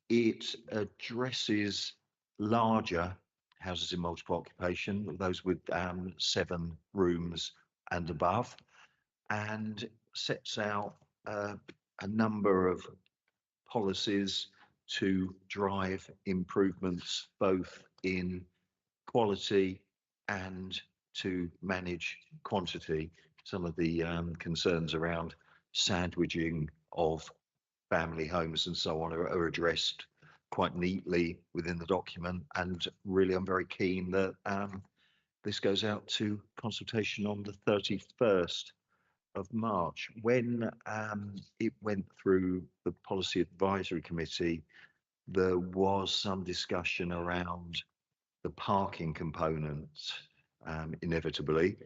It addresses larger houses in multiple occupation, those with 7 rooms and above, and sets out a number of policies to drive improvements both in quality and to manage quantity. Some of the concerns around sandwiching of family homes and so on are addressed quite neatly within the document, and really I'm very keen that this goes out to consultation on the 31st of March. When it went through the Policy Advisory Committee, there was some discussion around the parking components, inevitably,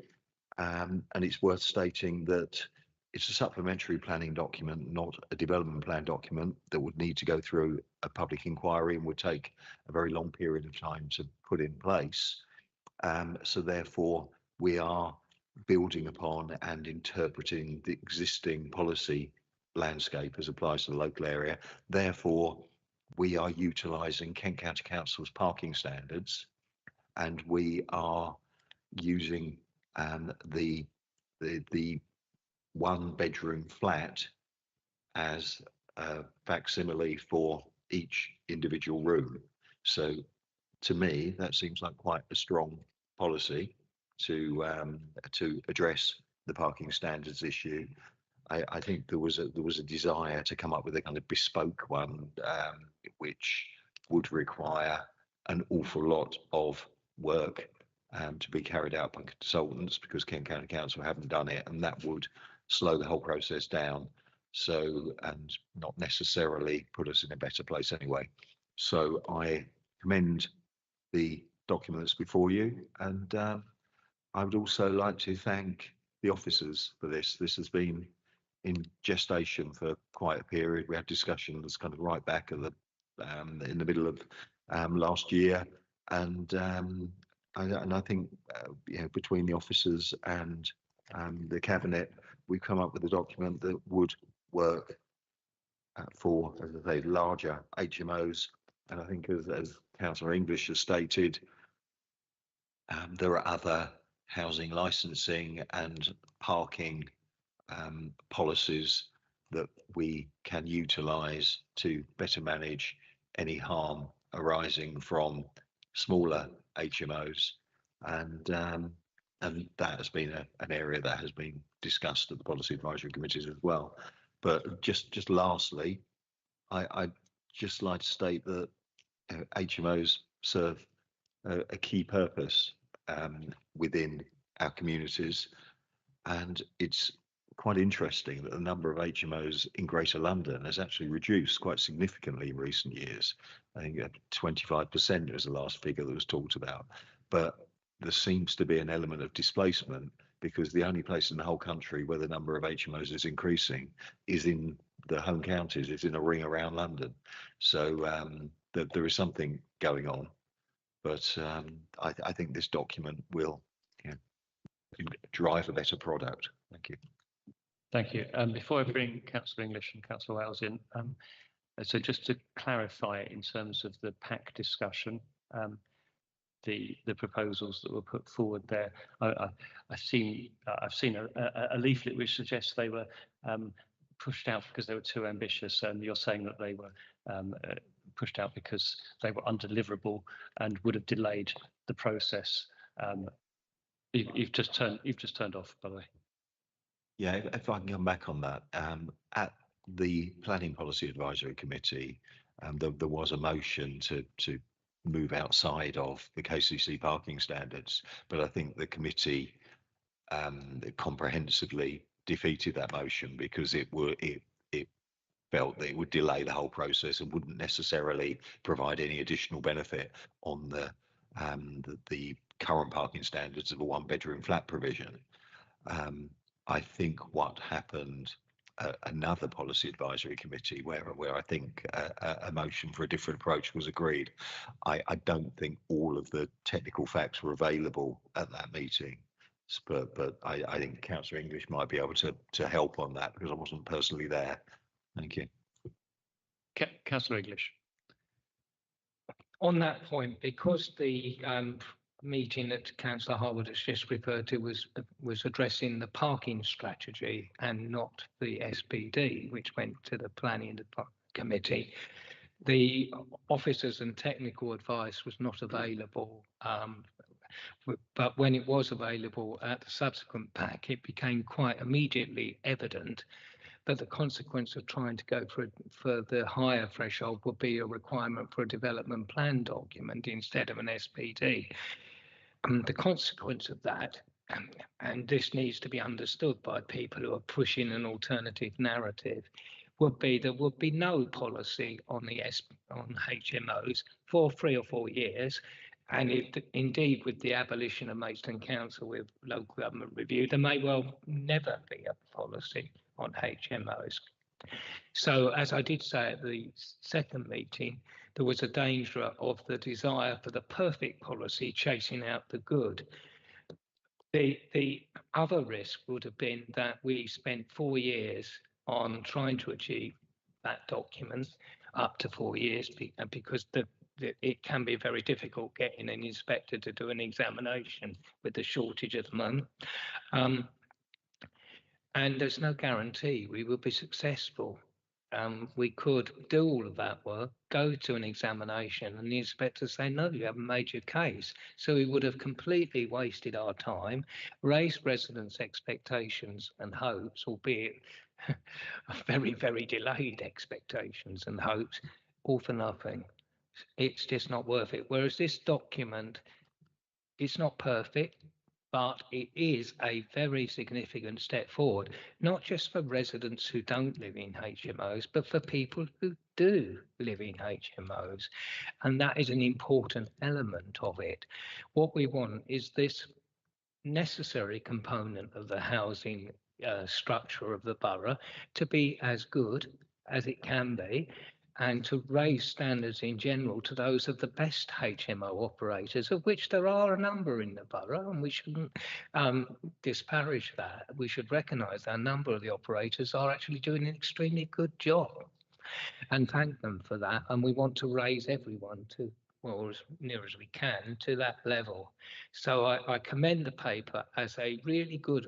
and it's worth stating that it's a supplementary planning document, not a development plan document, that would need to go through a public inquiry and would take a very long period of time to put in place. So therefore, we are building upon and interpreting the existing policy landscape as applies to the local area. Therefore, we are utilising Kent County Council's parking standards, and we are using the one bedroom flat as a facsimile for each individual room. So to me, that seems like quite a strong policy to address the parking standards issue. I think there was a desire to come up with a kind of bespoke one, which would require an awful lot of work to be carried out by consultants, because Kent County Council haven't done it, and that would slow the whole process down. So, and not necessarily put us in a better place anyway. So I commend the documents before you, and I would also like to thank the officers for this. This has been in gestation for quite a period. We had discussions kind of right back at the in the middle of last year, and I think you know, between the officers and the cabinet, we've come up with a document that would work for, as I say, larger HMOs. And I think, as Councillor English has stated, there are other housing licensing and parking policies that we can utilise to better manage any harm arising from smaller HMOs, and that has been an area that has been discussed at the policy advisory committees as well. But just lastly, I'd just like to state that HMOs serve a key purpose within our communities, and it's quite interesting that the number of HMOs in Greater London has actually reduced quite significantly in recent years. I think 25% was the last figure that was talked about, but there seems to be an element of displacement, because the only place in the whole country where the number of HMOs is increasing is in the home counties, is in a ring around London. So there is something going on, but I think this document will drive a better product. Thank you. Thank you. Before I bring Councillor English and Councillor Wales in, so just to clarify in terms of the PAC discussion, the proposals that were put forward there, I've seen a leaflet which suggests they were pushed out because they were too ambitious, and you're saying that they were pushed out because they were undeliverable and would have delayed the process. You've just turned off, by the way. Yeah, if I can come back on that, at the Planning Policy Advisory Committee, there was a motion to move outside of the KCC parking standards, but I think the committee comprehensively defeated that motion because it felt that it would delay the whole process and wouldn't necessarily provide any additional benefit on the current parking standards of a one-bedroom flat provision. I think what happened at another policy advisory committee where I think a motion for a different approach was agreed, I don't think all of the technical facts were available at that meeting, but I think Councillor English might be able to help on that because I wasn't personally there. Thank you. Councillor English. On that point, because the meeting that Councillor Harwood has just referred to was addressing the parking strategy and not the SPD, which went to the planning committee. The officers and technical advice was not available, but when it was available at the subsequent pack, it became quite immediately evident that the consequence of trying to go for the higher threshold would be a requirement for a development plan document instead of an SPD. The consequence of that, and this needs to be understood by people who are pushing an alternative narrative, would be there would be no policy on HMOs for 3 or 4 years. And indeed, with the abolition of Maidstone Council with local government review, there may well never be a policy on HMOs. So, as I did say at the second meeting, there was a danger of the desire for the perfect policy chasing out the good. The other risk would have been that we spent 4 years on trying to achieve that document, up to 4 years, because it can be very difficult getting an inspector to do an examination with the shortage at the moment. And there's no guarantee we will be successful. We could do all of that work, go to an examination, and the inspector say, no, you haven't made your case. So we would have completely wasted our time, raised residents' expectations and hopes, albeit very, very delayed expectations and hopes, all for nothing. It's just not worth it. Whereas this document, it's not perfect, but it is a very significant step forward, not just for residents who don't live in HMOs, but for people who do live in HMOs. And that is an important element of it. What we want is this necessary component of the housing structure of the borough to be as good as it can be, and to raise standards in general to those of the best HMO operators, of which there are a number in the borough, and we shouldn't disparage that. We should recognise that a number of the operators are actually doing an extremely good job, and thank them for that. And we want to raise everyone to, well, as near as we can, to that level. So I commend the paper as a really good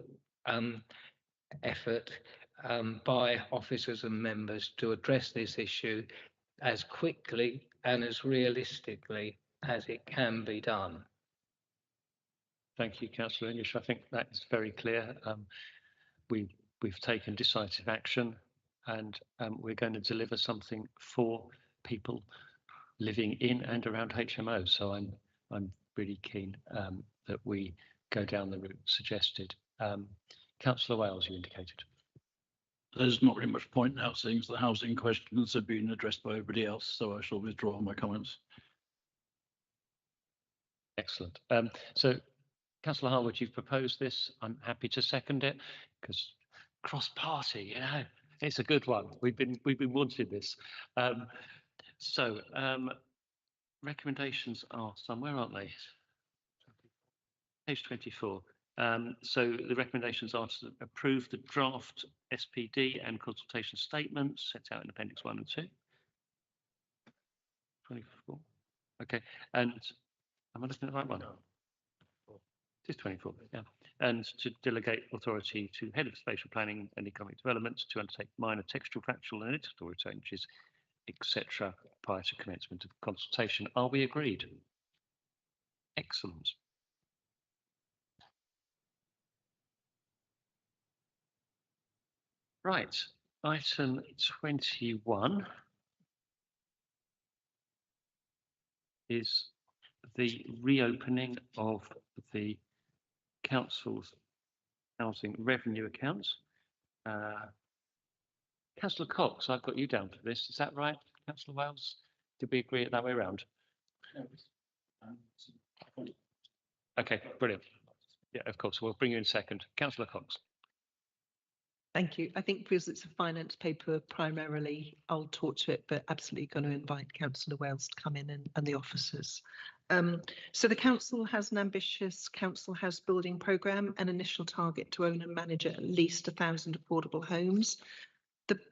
effort by officers and members to address this issue as quickly and as realistically as it can be done. Thank you, Councillor English. I think that's very clear. We've taken decisive action, and we're going to deliver something for people living in and around HMOs. So I'm really keen that we go down the route suggested. Councillor Wales, you indicated. There's not really much point now, seeing the housing questions have been addressed by everybody else, so I shall withdraw my comments. Excellent. So, Councillor Harwood, you've proposed this. I'm happy to second it, because cross-party, you know, it's a good one. We've been wanting this. Recommendations are somewhere, aren't they? Page 24. So the recommendations are to approve the draft SPD and consultation statements set out in Appendix 1 and 2. 24. Okay, and am I looking at the right one? It is 24, yeah. And to delegate authority to Head of Spatial Planning and Economic Development to undertake minor textual, factual and editorial changes, etc., prior to commencement of consultation. Are we agreed? Excellent. Right, item 21 is the reopening of the council's housing revenue accounts. Councillor Cox, I've got you down for this. Is that right, Councillor Wales? Did we agree it that way around? Okay, brilliant. Yeah, of course. We'll bring you in second. Councillor Cox. Thank you. I think because it's a finance paper primarily, I'll talk to it, but absolutely going to invite Councillor Wales to come in and the officers. So the council has an ambitious council house building programme, an initial target to own and manage at least 1,000 affordable homes.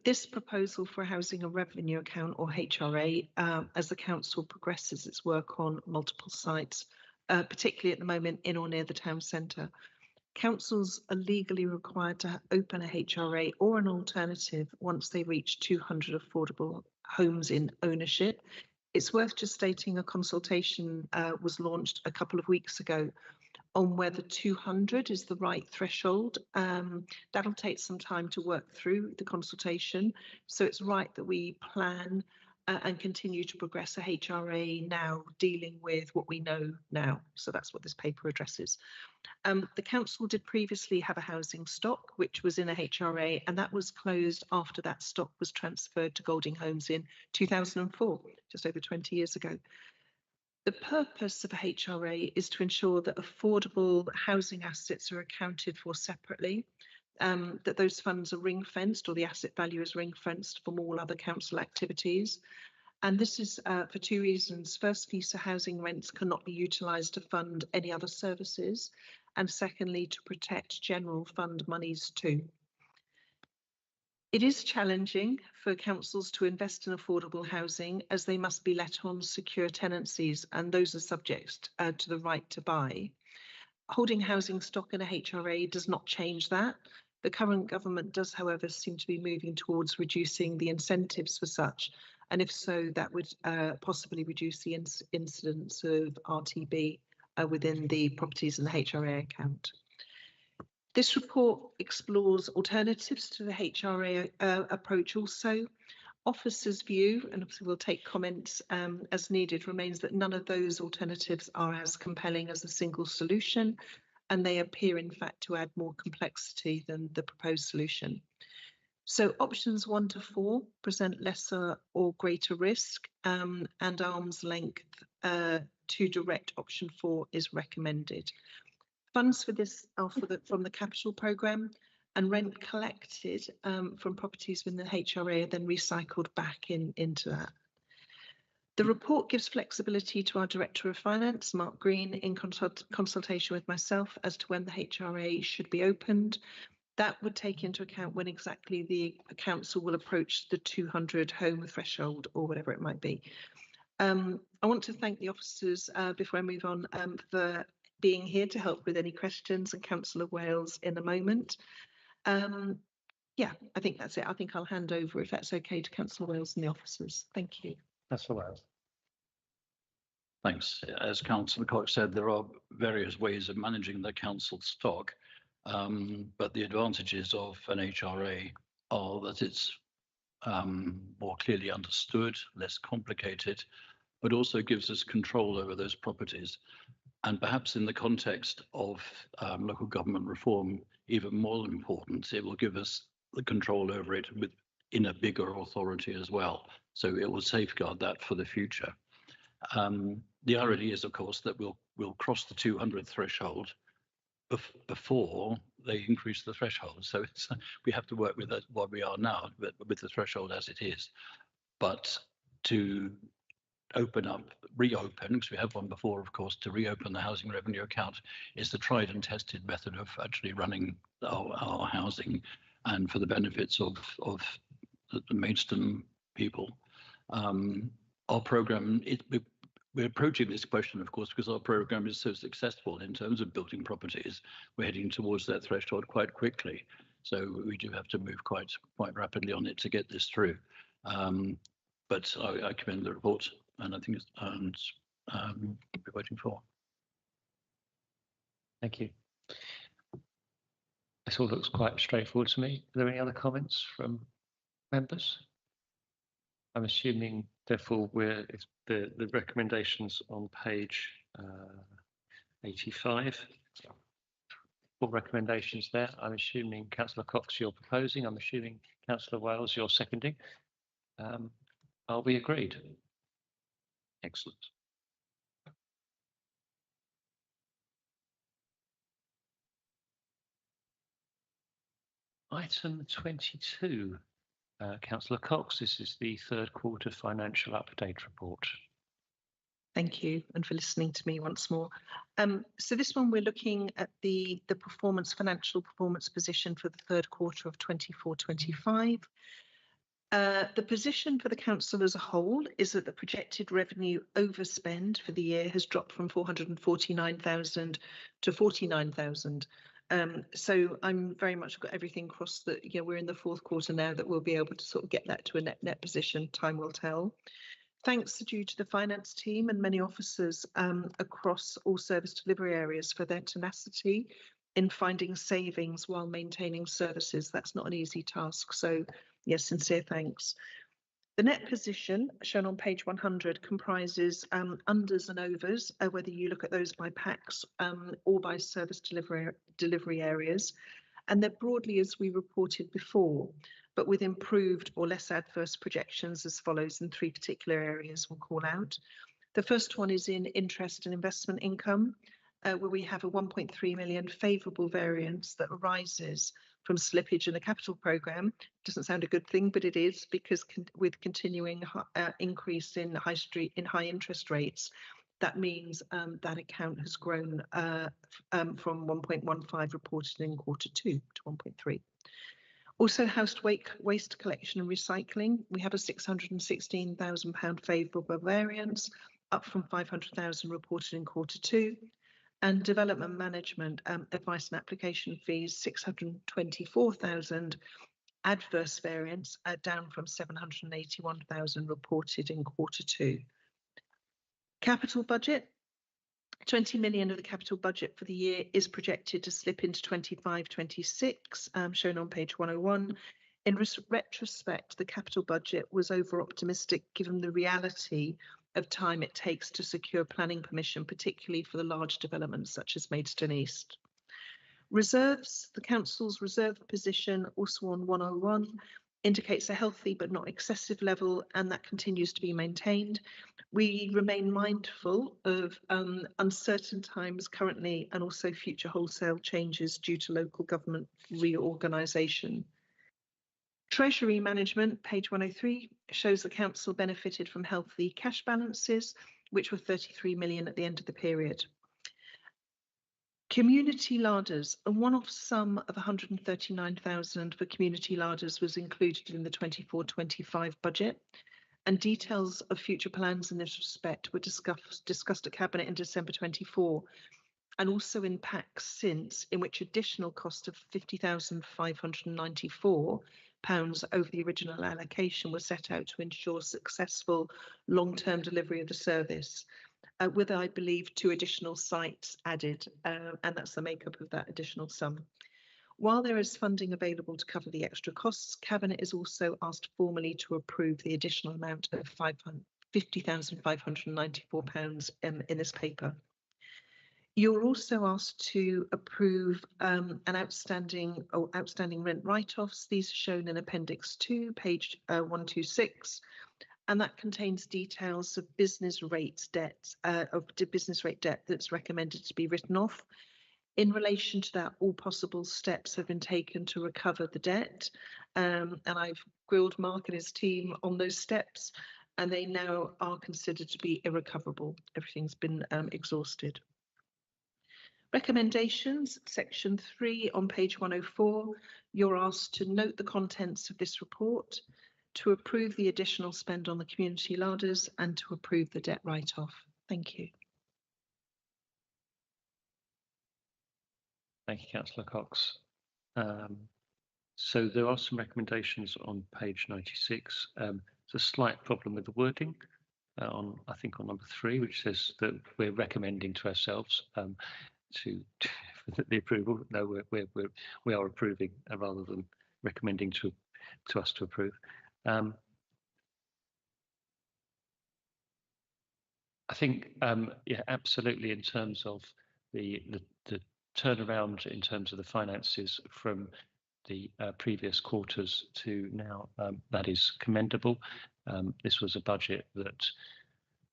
This proposal for a housing and revenue account, or HRA, as the council progresses its work on multiple sites, particularly at the moment in or near the town centre. Councils are legally required to open a HRA or an alternative once they reach 200 affordable homes in ownership. It's worth just stating a consultation was launched a couple of weeks ago on whether 200 is the right threshold. That'll take some time to work through the consultation. So it's right that we plan and continue to progress a HRA now, dealing with what we know now. So that's what this paper addresses. The council did previously have a housing stock, which was in a HRA, and that was closed after that stock was transferred to Golding Homes in 2004, just over 20 years ago. The purpose of a HRA is to ensure that affordable housing assets are accounted for separately, that those funds are ring-fenced, or the asset value is ring-fenced from all other council activities. And this is for two reasons. Firstly, so housing rents cannot be utilised to fund any other services. And secondly, to protect general fund monies too. It is challenging for councils to invest in affordable housing, as they must be let on secure tenancies, and those are subject to the right to buy. Holding housing stock in a HRA does not change that. The current government does, however, seem to be moving towards reducing the incentives for such, and if so, that would possibly reduce the incidence of RTB within the properties in the HRA account. This report explores alternatives to the HRA approach also. Officers' view, and obviously we'll take comments as needed, remains that none of those alternatives are as compelling as a single solution, and they appear in fact to add more complexity than the proposed solution. So options 1 to 4 present lesser or greater risk, and arm's length to direct option 4 is recommended. Funds for this are from the capital programme, and rent collected from properties within the HRA are then recycled back into that. The report gives flexibility to our Director of Finance, Mark Green, in consultation with myself as to when the HRA should be opened. That would take into account when exactly the council will approach the 200 home threshold or whatever it might be. I want to thank the officers before I move on for being here to help with any questions, and Councillor Wales in a moment. Yeah, I think that's it. I think I'll hand over, if that's okay, to Councillor Wales and the officers. Thank you. Councillor Wales. Thanks. As Councillor Cox said, there are various ways of managing the council stock, but the advantages of an HRA are that it's more clearly understood, less complicated, but also gives us control over those properties. And perhaps in the context of local government reform, even more important, it will give us the control over it in a bigger authority as well. So it will safeguard that for the future. The irony is, of course, that we'll cross the 200 threshold before they increase the threshold. So we have to work with what we are now, but with the threshold as it is. But to reopen, because we have one before, of course, to reopen the housing revenue account is the tried and tested method of actually running our housing, and for the benefits of the Maidstone people. Our programme, we're approaching this question, of course, because our programme is so successful in terms of building properties. We're heading towards that threshold quite quickly. So we do have to move quite rapidly on it to get this through. But I commend the report, and I think it's we're waiting for. Thank you. This all looks quite straightforward to me. Are there any other comments from members? I'm assuming, therefore, it's the recommendations on page 85. All recommendations there. I'm assuming Councillor Cox, you're proposing. I'm assuming Councillor Wales, you're seconding. Are we agreed? Excellent. Item 22, Councillor Cox, this is the third quarter financial update report. Thank you, and for listening to me once more. So this one, we're looking at the financial performance position for the third quarter of 24-25. The position for the council as a whole is that the projected revenue overspend for the year has dropped from 449,000 to 49,000. So I'm very much got everything crossed that, you know, we're in the fourth quarter now that we'll be able to sort of get that to a net position. Time will tell. Thanks are due to the finance team and many officers across all service delivery areas for their tenacity in finding savings while maintaining services. That's not an easy task. So yes, sincere thanks. The net position shown on page 100 comprises unders and overs, whether you look at those by packs or by service delivery areas. And they're broadly as we reported before, but with improved or less adverse projections as follows in three particular areas we'll call out. The first one is in interest and investment income, where we have a 1.3 million favourable variance that arises from slippage in the capital programme. Doesn't sound a good thing, but it is, because with continuing increase in high interest rates, that means that account has grown from 1.15 reported in quarter 2 to 1.3. Also, house waste collection and recycling, we have a £616,000 favourable variance, up from 500,000 reported in quarter 2. And development management advice and application fees, 624,000 adverse variance, down from 781,000 reported in quarter 2. Capital budget, 20 million of the capital budget for the year is projected to slip into 25-26, shown on page 101. In retrospect, the capital budget was over optimistic given the reality of time it takes to secure planning permission, particularly for the large developments such as Maidstone East. Reserves, the council's reserve position, also on 101, indicates a healthy but not excessive level, and that continues to be maintained. We remain mindful of uncertain times currently and also future wholesale changes due to local government reorganisation. Treasury management, page 103, shows the council benefited from healthy cash balances, which were 33 million at the end of the period. Community larders, a one-off sum of 139,000 for community larders was included in the 24-25 budget, and details of future plans in this respect were discussed at Cabinet in December 24, and also in packs since, in which additional cost of £50,594 over the original allocation was set out to ensure successful long-term delivery of the service, with, I believe, 2 additional sites added, and that's the makeup of that additional sum. While there is funding available to cover the extra costs, Cabinet is also asked formally to approve the additional amount of £50,594 in this paper. You're also asked to approve an outstanding rent write-offs. These are shown in Appendix 2, page 126, and that contains details of business rate debt that's recommended to be written off. In relation to that, all possible steps have been taken to recover the debt, and I've grilled Mark and his team on those steps, and they now are considered to be irrecoverable. Everything's been exhausted. Recommendations, section 3 on page 104, you're asked to note the contents of this report, to approve the additional spend on the community larders, and to approve the debt write-off. Thank you. Thank you, Councillor Cox. So there are some recommendations on page 96. There's a slight problem with the wording on, I think, on number 3, which says that we're recommending to ourselves to the approval. No, we are approving rather than recommending to us to approve. I think, yeah, absolutely. In terms of the turnaround in terms of the finances from the previous quarters to now, that is commendable. This was a budget that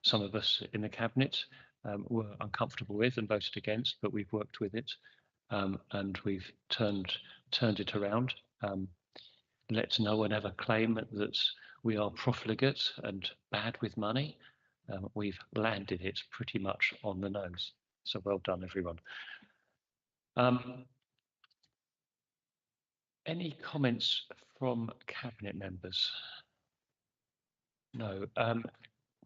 some of us in the Cabinet were uncomfortable with and voted against, but we've worked with it, and we've turned it around. Let no one ever claim that we are profligate and bad with money. We've landed it pretty much on the nose. So well done, everyone. Any comments from Cabinet members? No.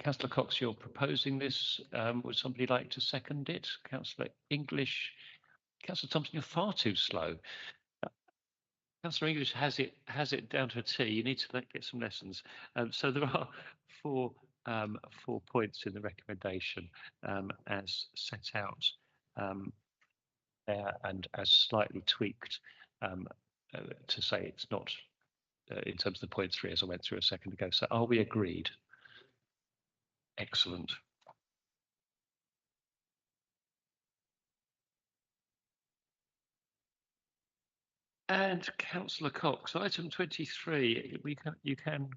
Councillor Cox, you're proposing this. Would somebody like to second it? Councillor English. Councillor Thompson, you're far too slow. Councillor English has it down to a T. You need to get some lessons. So there are four points in the recommendation as set out there and as slightly tweaked to say it's not in terms of the point 3 as I went through a second ago. So are we agreed? Excellent. And Councillor Cox, item 23, you can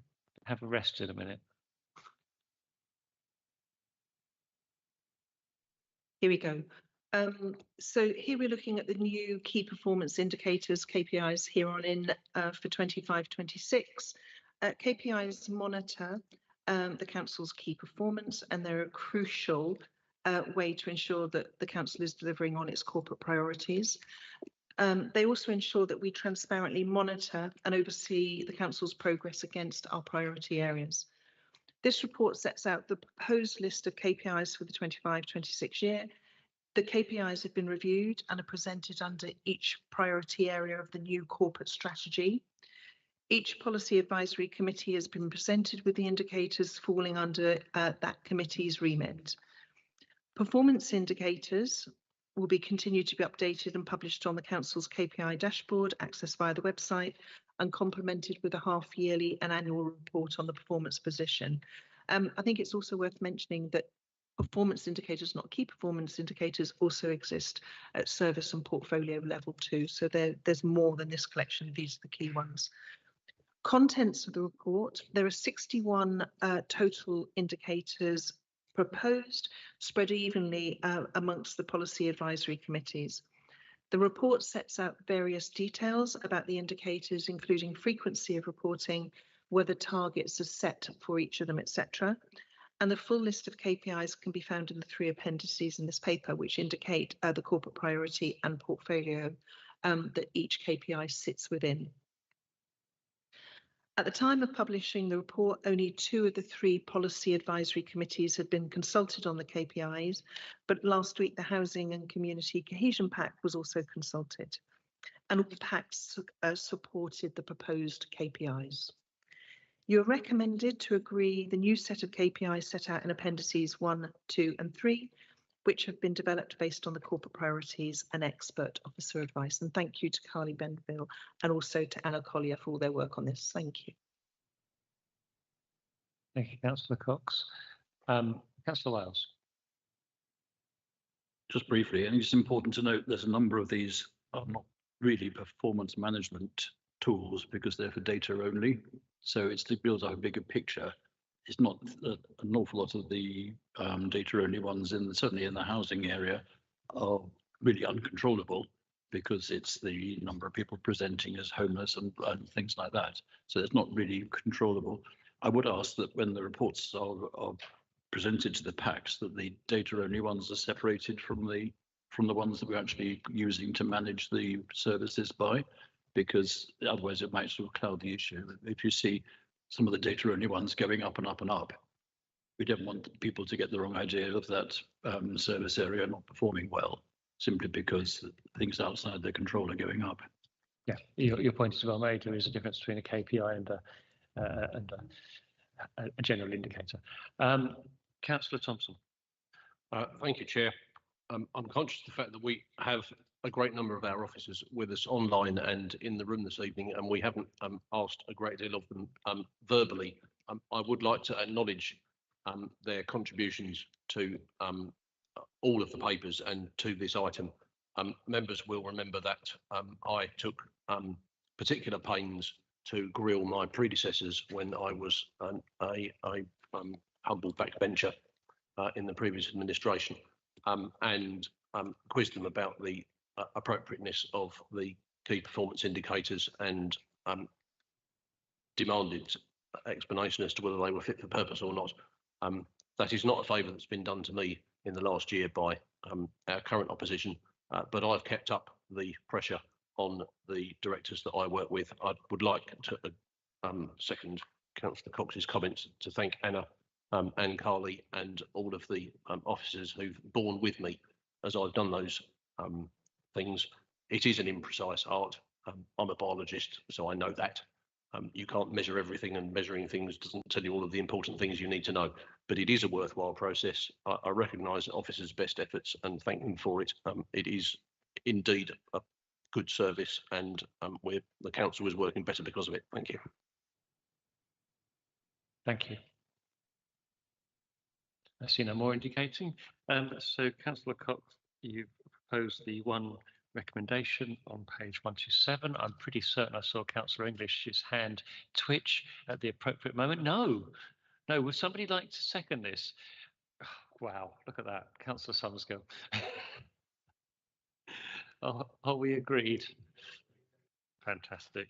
have a rest in a minute. Here we go. So here we're looking at the new key performance indicators, KPIs here on in for 25-26. KPIs monitor the council's key performance, and they're a crucial way to ensure that the council is delivering on its corporate priorities. They also ensure that we transparently monitor and oversee the council's progress against our priority areas. This report sets out the proposed list of KPIs for the 25-26 year. The KPIs have been reviewed and are presented under each priority area of the new corporate strategy. Each policy advisory committee has been presented with the indicators falling under that committee's remit. Performance indicators will be continued to be updated and published on the council's KPI dashboard, accessed via the website, and complemented with a half-yearly and annual report on the performance position. I think it's also worth mentioning that performance indicators, not key performance indicators, also exist at service and portfolio level too. So there's more than this collection. These are the key ones. Contents of the report. There are 61 total indicators proposed, spread evenly amongst the policy advisory committees. The report sets out various details about the indicators, including frequency of reporting, whether targets are set for each of them, etc. And the full list of KPIs can be found in the 3 appendices in this paper, which indicate the corporate priority and portfolio that each KPI sits within. At the time of publishing the report, only 2 of the 3 policy advisory committees had been consulted on the KPIs, but last week the Housing and Community Cohesion Pact was also consulted, and all the pacts supported the proposed KPIs. You're recommended to agree the new set of KPIs set out in appendices 1, 2 and 3, which have been developed based on the corporate priorities and expert officer advice. And thank you to Carly Benville and also to Anna Collier for all their work on this. Thank you. Thank you, Councillor Cox. Councillor Wales. Just briefly, and it's important to note there's a number of these are not really performance management tools because they're for data only. So it's to build up a bigger picture. It's not an awful lot of the data only ones, certainly in the housing area, are really uncontrollable because it's the number of people presenting as homeless and things like that. So it's not really controllable. I would ask that when the reports are presented to the packs, that the data only ones are separated from the ones that we're actually using to manage the services by, because otherwise it might sort of cloud the issue. If you see some of the data only ones going up and up and up, we don't want people to get the wrong idea of that service area not performing well, simply because things outside their control are going up. Yeah, your point is well made. There is a difference between a KPI and a general indicator. Councillor Thompson. Thank you, Chair. I'm conscious of the fact that we have a great number of our officers with us online and in the room this evening, and we haven't asked a great deal of them verbally. I would like to acknowledge their contributions to all of the papers and to this item. Members will remember that I took particular pains to grill my predecessors when I was a humble backbencher in the previous administration, and quizzed them about the appropriateness of the key performance indicators and demanded explanation as to whether they were fit for purpose or not. That is not a favour that's been done to me in the last year by our current opposition, but I've kept up the pressure on the directors that I work with. I would like to second Councillor Cox's comments, to thank Anna and Carly and all of the officers who've borne with me as I've done those things. It is an imprecise art. I'm a biologist, so I know that. You can't measure everything, and measuring things doesn't tell you all of the important things you need to know, but it is a worthwhile process. I recognise officers' best efforts and thank them for it. It is indeed a good service, and the council is working better because of it. Thank you. Thank you. I see no more indicating. So Councillor Cox, you proposed the one recommendation on page 127. I'm pretty certain I saw Councillor English's hand twitch at the appropriate moment. No, would somebody like to second this? Wow, look at that, Councillor Summerskill. Are we agreed? Fantastic.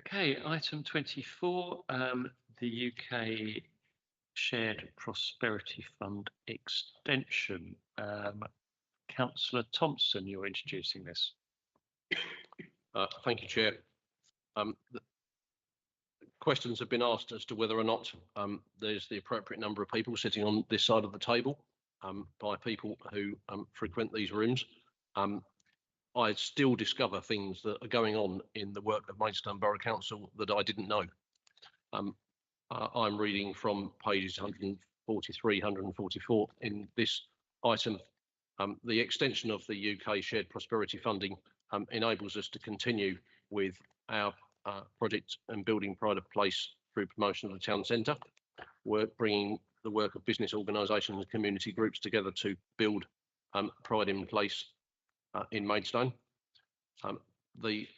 Okay, item 24, the UK Shared Prosperity Fund extension. Councillor Thompson, you're introducing this. Thank you, Chair. Questions have been asked as to whether or not there's the appropriate number of people sitting on this side of the table by people who frequent these rooms. I still discover things that are going on in the work of Maidstone Borough Council that I didn't know. I'm reading from pages 143, 144 in this item. The extension of the UK Shared Prosperity Funding enables us to continue with our project and building pride of place through promotion of the town centre. We're bringing the work of business organisations and community groups together to build pride in place in Maidstone. The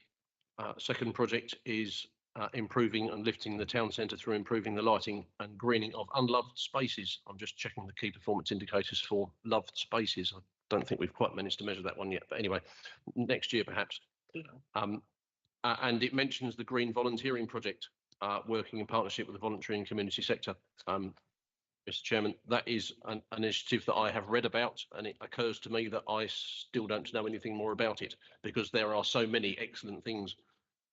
second project is improving and lifting the town centre through improving the lighting and greening of unloved spaces. I'm just checking the key performance indicators for loved spaces. I don't think we've quite managed to measure that one yet, but anyway, next year perhaps. And it mentions the Green Volunteering Project, working in partnership with the voluntary and community sector. Mr. Chairman, that is an initiative that I have read about, and it occurs to me that I still don't know anything more about it because there are so many excellent things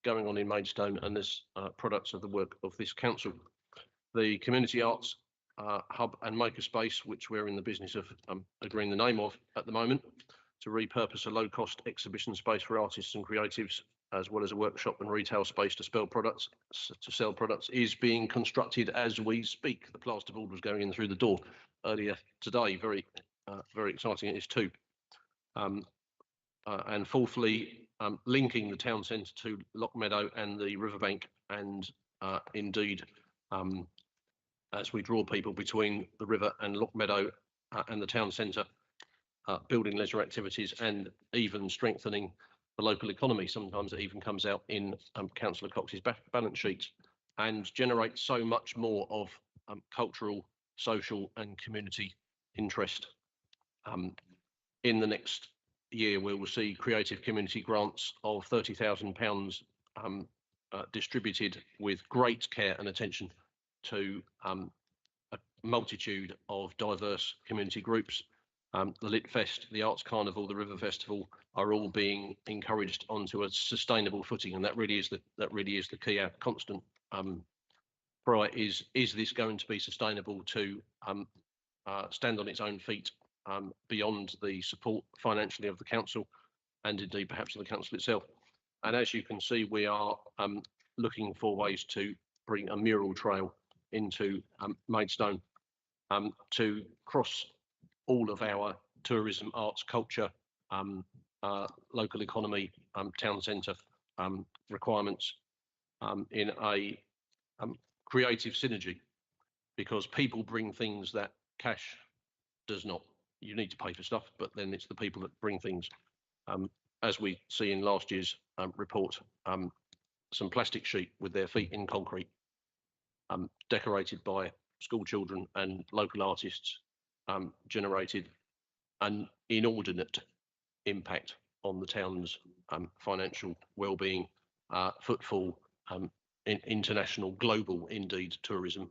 going on in Maidstone and as products of the work of this council. The Community Arts Hub and Makerspace, which we're in the business of agreeing the name of at the moment, to repurpose a low-cost exhibition space for artists and creatives, as well as a workshop and retail space to sell products, is being constructed as we speak. The plasterboard was going in through the door earlier today. Very exciting it is too. And fourthly, linking the town centre to Lockmeadow and the riverbank, and indeed, as we draw people between the river and Lockmeadow and the town centre, building leisure activities and even strengthening the local economy. Sometimes it even comes out in Councillor Cox's balance sheet and generates so much more of cultural, social and community interest. In the next year, we will see creative community grants of £30,000 distributed with great care and attention to a multitude of diverse community groups. The Lit Fest, the Arts Carnival, the River Festival are all being encouraged onto a sustainable footing, and that really is the key. Our constant cry is this going to be sustainable to stand on its own feet beyond the support financially of the council and indeed perhaps of the council itself. And as you can see, we are looking for ways to bring a mural trail into Maidstone to cross all of our tourism, arts, culture, local economy, town centre requirements in a creative synergy, because people bring things that cash does not. You need to pay for stuff, but then it's the people that bring things. As we see in last year's report, some plastic sheet with their feet in concrete, decorated by school children and local artists, generated an inordinate impact on the town's financial well-being, footfall, international, global, indeed, tourism.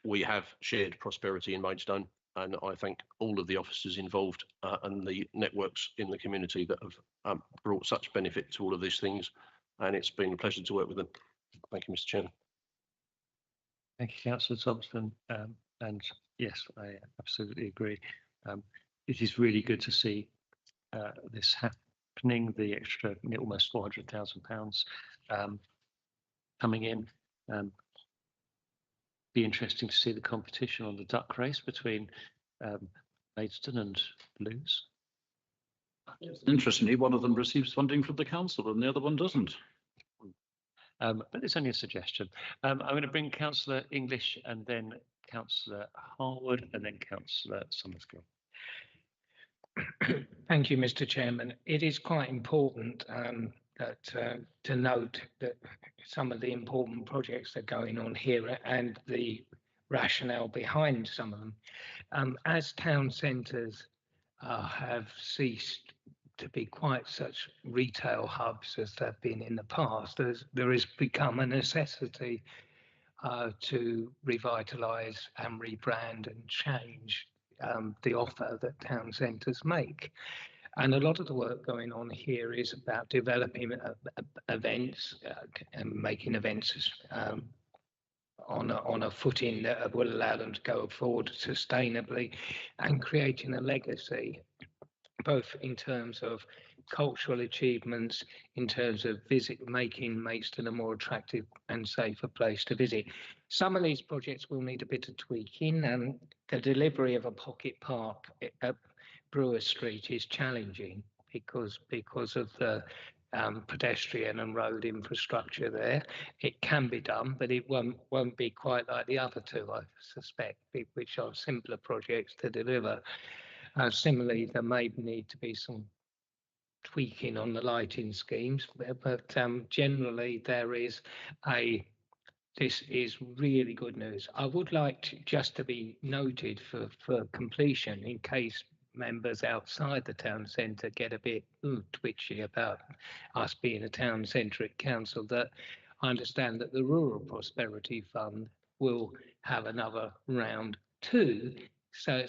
We have shared prosperity in Maidstone. and I thank all of the officers involved and the networks in the community that have brought such benefit to all of these things, and it's been a pleasure to work with them. Thank you, Mr. Chairman. Thank you, Councillor Thompson. And yes, I absolutely agree. It is really good to see this happening, the extra almost £400,000 coming in. Be interesting to see the competition on the duck race between Maidstone and Lewes. Interestingly, one of them receives funding from the council and the other one doesn't. But it's only a suggestion. I'm going to bring Councillor English and then Councillor Harwood and then Councillor Summersgill. Thank you, Mr. Chairman. It is quite important that to note that some of the important projects that are going on here and the rationale behind some of them. As town centres have ceased to be quite such retail hubs as they've been in the past, there has become a necessity to revitalise and rebrand and change the offer that town centres make. And a lot of the work going on here is about developing events and making events on a footing that will allow them to go forward sustainably and creating a legacy, both in terms of cultural achievements, in terms of making Maidstone a more attractive and safer place to visit. Some of these projects will need a bit of tweaking, and the delivery of a pocket park at Brewer Street is challenging because of the pedestrian and road infrastructure there. It can be done, but it won't be quite like the other two, I suspect, which are simpler projects to deliver. Similarly, there may need to be some tweaking on the lighting schemes, but generally this is really good news. I would like just to be noted for completion, in case members outside the town centre get a bit twitchy about us being a town-centric council, that I understand that the Rural Prosperity Fund will have another round too. So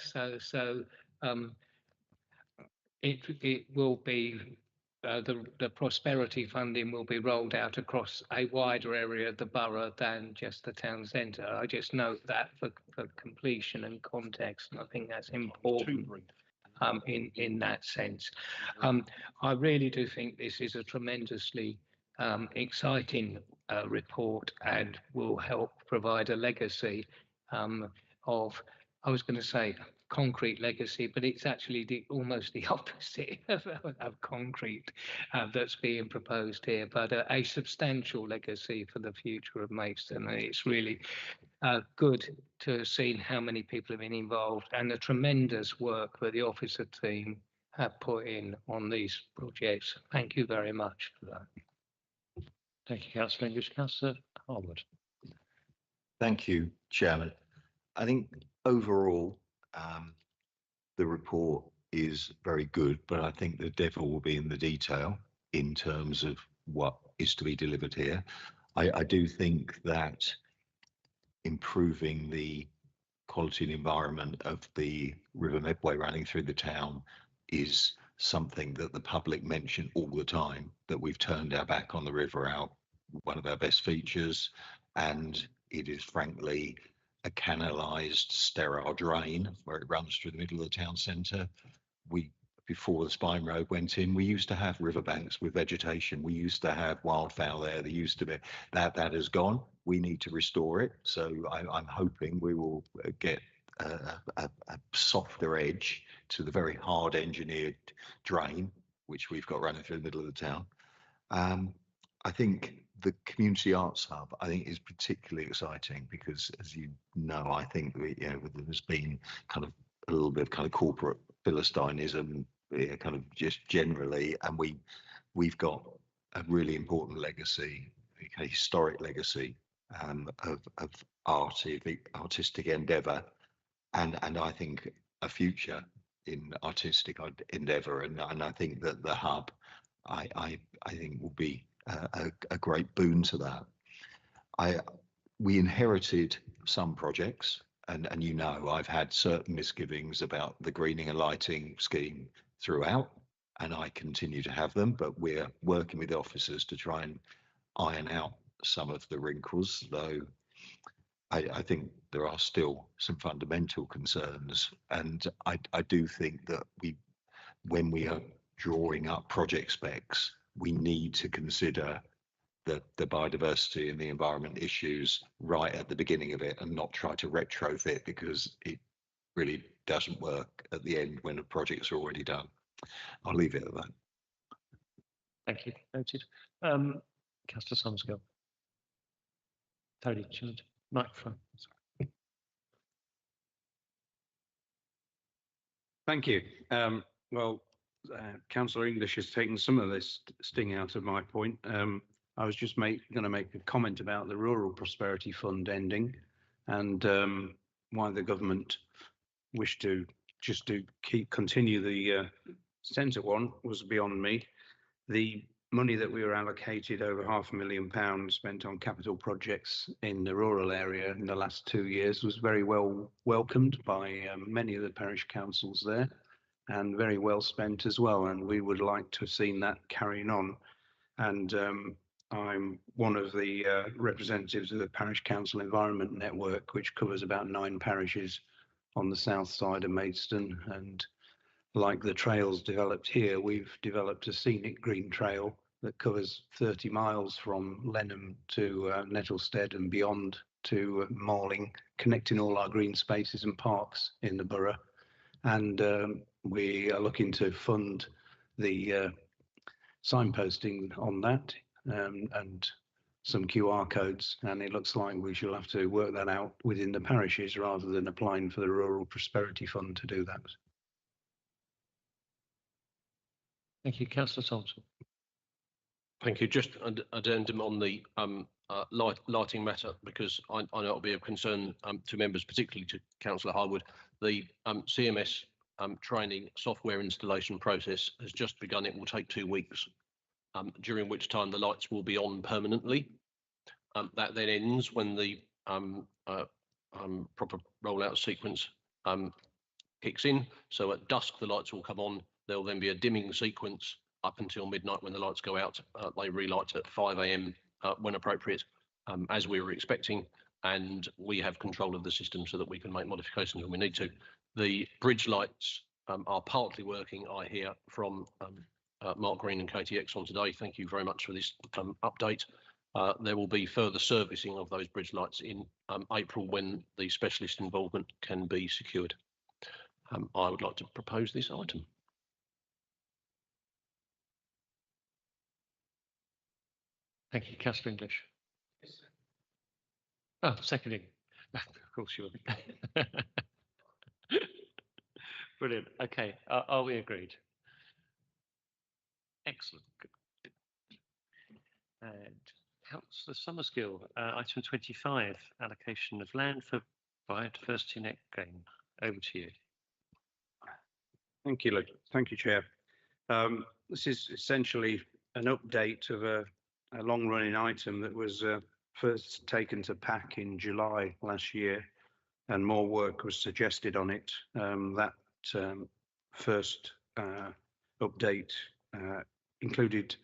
it will be the prosperity funding will be rolled out across a wider area of the borough than just the town centre. I just note that for completion and context, and I think that's important in that sense. I really do think this is a tremendously exciting report and will help provide a legacy of, I was going to say concrete legacy, but it's actually almost the opposite of concrete that's being proposed here, but a substantial legacy for the future of Maidstone. And it's really good to have seen how many people have been involved and the tremendous work that the officer team have put in on these projects. Thank you very much for that. Thank you, Councillor English. Councillor Harwood. Thank you, Chairman. I think overall, the report is very good, but I think the devil will be in the detail in terms of what is to be delivered here. I do think that improving the quality and environment of the River Medway running through the town is something that the public mention all the time, that we've turned our back on the river, one of our best features, and it is frankly a canalised sterile drain where it runs through the middle of the town centre. Before the Spine Road went in, we used to have riverbanks with vegetation. We used to have wildfowl there. There used to be that has gone. We need to restore it. So I'm hoping we will get a softer edge to the very hard engineered drain, which we've got running through the middle of the town. I think the Community Arts Hub, I think, is particularly exciting because, as you know, I think there's been kind of a little bit of kind of corporate philistinism, kind of just generally, and we've got a really important legacy, a historic legacy of artistic endeavour, and I think a future in artistic endeavour, and I think that the hub, I think, will be a great boon to that. We inherited some projects and you know, I've had certain misgivings about the greening and lighting scheme throughout, and I continue to have them, but we're working with the officers to try and iron out some of the wrinkles, though I think there are still some fundamental concerns. And I do think that when we are drawing up project specs, we need to consider the biodiversity and the environment issues right at the beginning of it and not try to retrofit, because it really doesn't work at the end when the projects are already done. I'll leave it at that. Thank you. Noted. Councillor Summerskill. Tony, microphone. Sorry. Thank you. Councillor English has taken some of this sting out of my point. I was just going to make a comment about the Rural Prosperity Fund ending, and why the government wished to just continue the centre one was beyond me. The money that we were allocated, over £500,000 spent on capital projects in the rural area in the last 2 years, was very well welcomed by many of the parish councils there, and very well spent as well. And we would like to have seen that carrying on. And I'm one of the representatives of the Parish Council Environment Network, which covers about 9 parishes on the south side of Maidstone. And like the trails developed here, we've developed a scenic green trail that covers 30 miles from Lenham to Nettlestead and beyond to Marling, connecting all our green spaces and parks in the borough. And we are looking to fund the signposting on that, and some QR codes, and it looks like we shall have to work that out within the parishes rather than applying for the Rural Prosperity Fund to do that. Thank you. Councillor Thompson. Thank you. Just an addendum on the lighting matter, because I know it'll be of concern to members, particularly to Councillor Harwood. The CMS training software installation process has just begun. It will take 2 weeks, during which time the lights will be on permanently. That then ends when the proper rollout sequence kicks in. So at dusk, the lights will come on. There'll then be a dimming sequence up until midnight. When the lights go out, they relight at 5 AM when appropriate, as we were expecting. And we have control of the system so that we can make modifications when we need to. The bridge lights are partly working, I hear, from Mark Green and Katie Exxon today. Thank you very much for this update. There will be further servicing of those bridge lights in April, when the specialist involvement can be secured. I would like to propose this item. Thank you. Councillor English. Oh, seconding. Of course you will. Brilliant. Okay. Are we agreed? Excellent. Good. And Councillor Summerskill, item 25, allocation of land for biodiversity net gain. Over to you. Thank you, Chair. This is essentially an update of a long-running item that was first taken to PAC in July last year, and more work was suggested on it. That first update included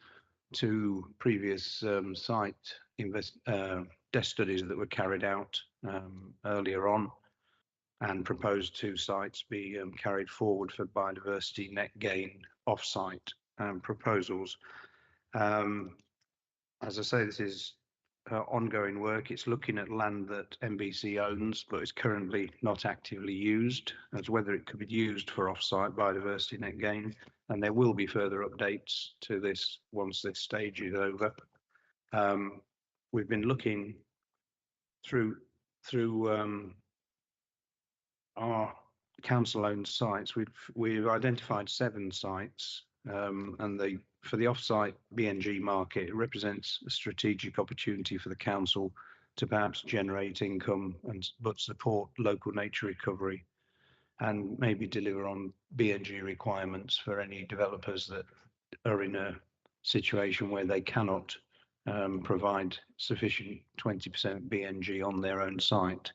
2 previous site desk studies that were carried out earlier on, and proposed 2 sites be carried forward for biodiversity net gain off-site proposals. As I say, this is ongoing work. It's looking at land that MBC owns but is currently not actively used, as whether it could be used for off-site biodiversity net gain. And there will be further updates to this once this stage is over. We've been looking through our council-owned sites. We've identified 7 sites, and for the off-site BNG market, it represents a strategic opportunity for the council to perhaps generate income but support local nature recovery, and maybe deliver on BNG requirements for any developers that are in a situation where they cannot provide sufficient 20% BNG on their own site.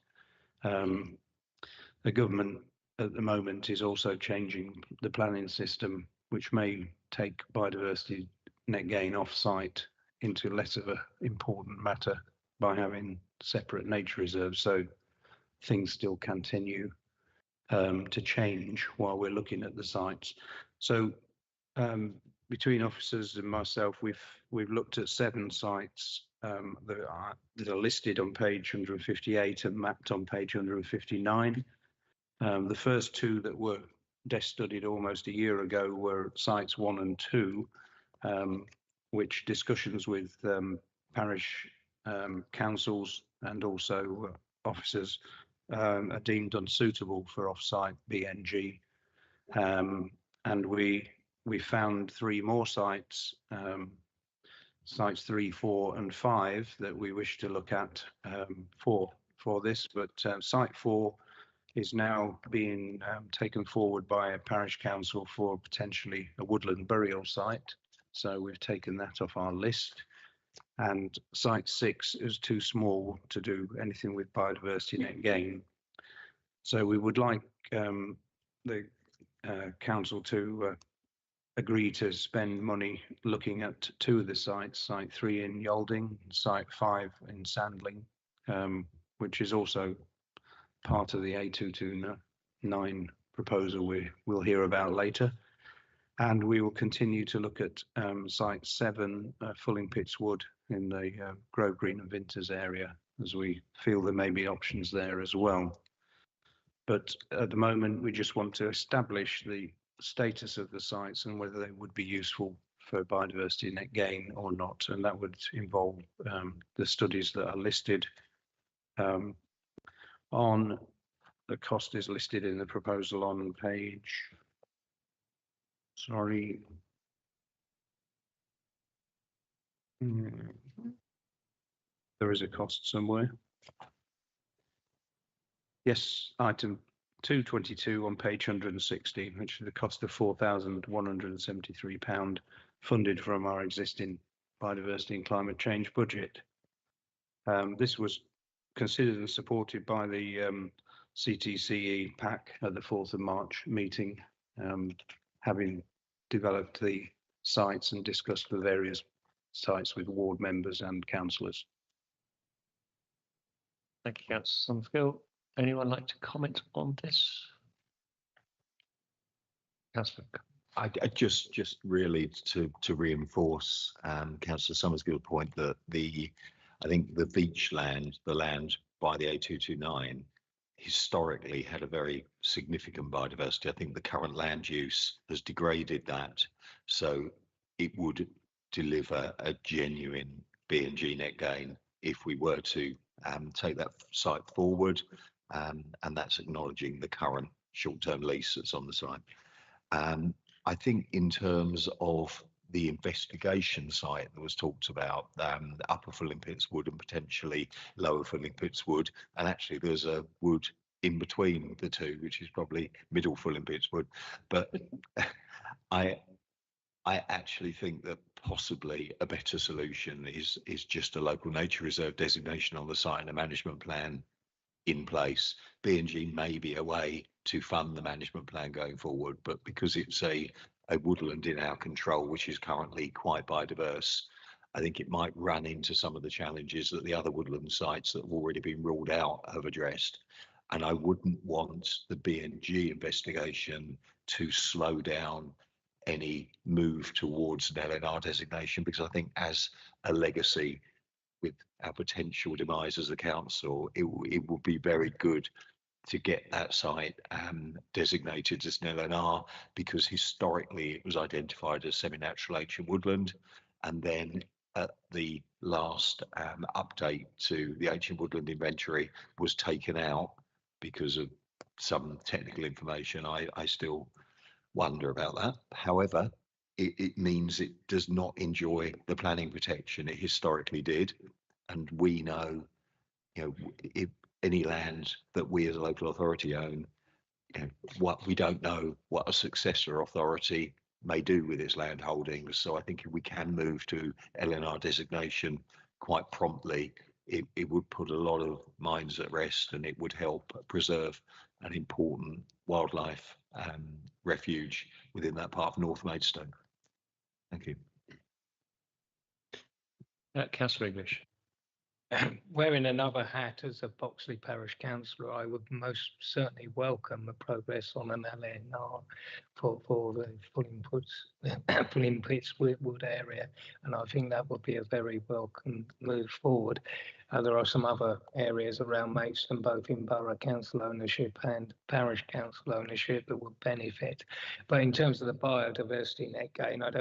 the government at the moment is also changing the planning system, which may take biodiversity net gain off-site into less of an important matter by having separate nature reserves. So things still continue to change while we're looking at the sites. So between officers and myself, we've looked at 7 sites that are listed on page 158 and mapped on page 159. The first 2 that were desk studied almost a year ago were sites 1 and 2, which discussions with parish councils and also officers are deemed unsuitable for off-site BNG, and we found 3 more sites, sites 3, 4, and 5 that we wish to look at for this. But site 4 is now being taken forward by a parish council for potentially a woodland burial site. So we've taken that off our list. And site 6 is too small to do anything with biodiversity net gain. So we would like the council to agree to spend money looking at 2 of the sites, site 3 in Yalding, site 5 in Sandling, which is also part of the A229 proposal we'll hear about later. And we will continue to look at site 7, Fullingpits Wood in the Grove Green and Vinters area, as we feel there may be options there as well. But at the moment, we just want to establish the status of the sites and whether they would be useful for biodiversity net gain or not. And that would involve the studies that are listed on. The cost is listed in the proposal on page, sorry. There is a cost somewhere. Yes, item 222 on page 160, which is the cost of £4,173 funded from our existing biodiversity and climate change budget. This was considered and supported by the CTCE PAC at the 4th of March meeting, having developed the sites and discussed the various sites with ward members and councillors. Thank you, Councillor Summerfield. Anyone like to comment on this? Councillor. I just really to reinforce Councillor Summersgill's point that I think the beach land, the land by the A229, historically had a very significant biodiversity. I think the current land use has degraded that, so it would deliver a genuine BNG net gain if we were to take that site forward, and that's acknowledging the current short-term lease that's on the site. I think in terms of the investigation site that was talked about, the upper Fullingpits Wood and potentially lower Fullingpits Wood, and actually there's a wood in between the 2, which is probably middle Fullingpits Wood. But I actually think that possibly a better solution is just a local nature reserve designation on the site and a management plan in place. BNG may be a way to fund the management plan going forward, but because it's a woodland in our control, which is currently quite biodiverse, I think it might run into some of the challenges that the other woodland sites that have already been ruled out have addressed. And I wouldn't want the BNG investigation to slow down any move towards an LNR designation, because I think as a legacy with our potential demise as a council, it would be very good to get that site designated as an LNR, because historically it was identified as semi-natural ancient woodland, and then at the last update to the ancient woodland inventory was taken out because of some technical information. I still wonder about that. However, it means it does not enjoy the planning protection it historically did, and we know, if any land that we as a local authority own, what we don't know what a successor authority may do with its land holdings. So I think if we can move to LNR designation quite promptly, it would put a lot of minds at rest, and it would help preserve an important wildlife refuge within that part of North Maidstone. Thank you. Councillor English. Wearing another hat as a Boxley Parish Councillor, I would most certainly welcome the progress on an LNR for the Fulham Pittswood area, and I think that would be a very welcome move forward. There are some other areas around Maidstone, both in borough council ownership and parish council ownership, that would benefit. But in terms of the biodiversity net gain, I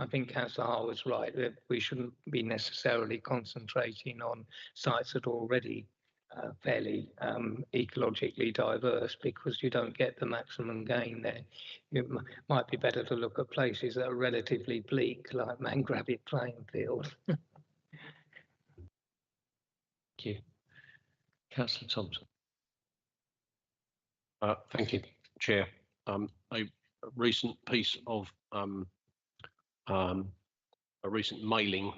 think Councillor Hart was right that we shouldn't be necessarily concentrating on sites that are already fairly ecologically diverse, because you don't get the maximum gain there. It might be better to look at places that are relatively bleak, like Mangrabbit Plainfield. Thank you. Councillor Thompson. Thank you, Chair. A recent piece of a recent mailing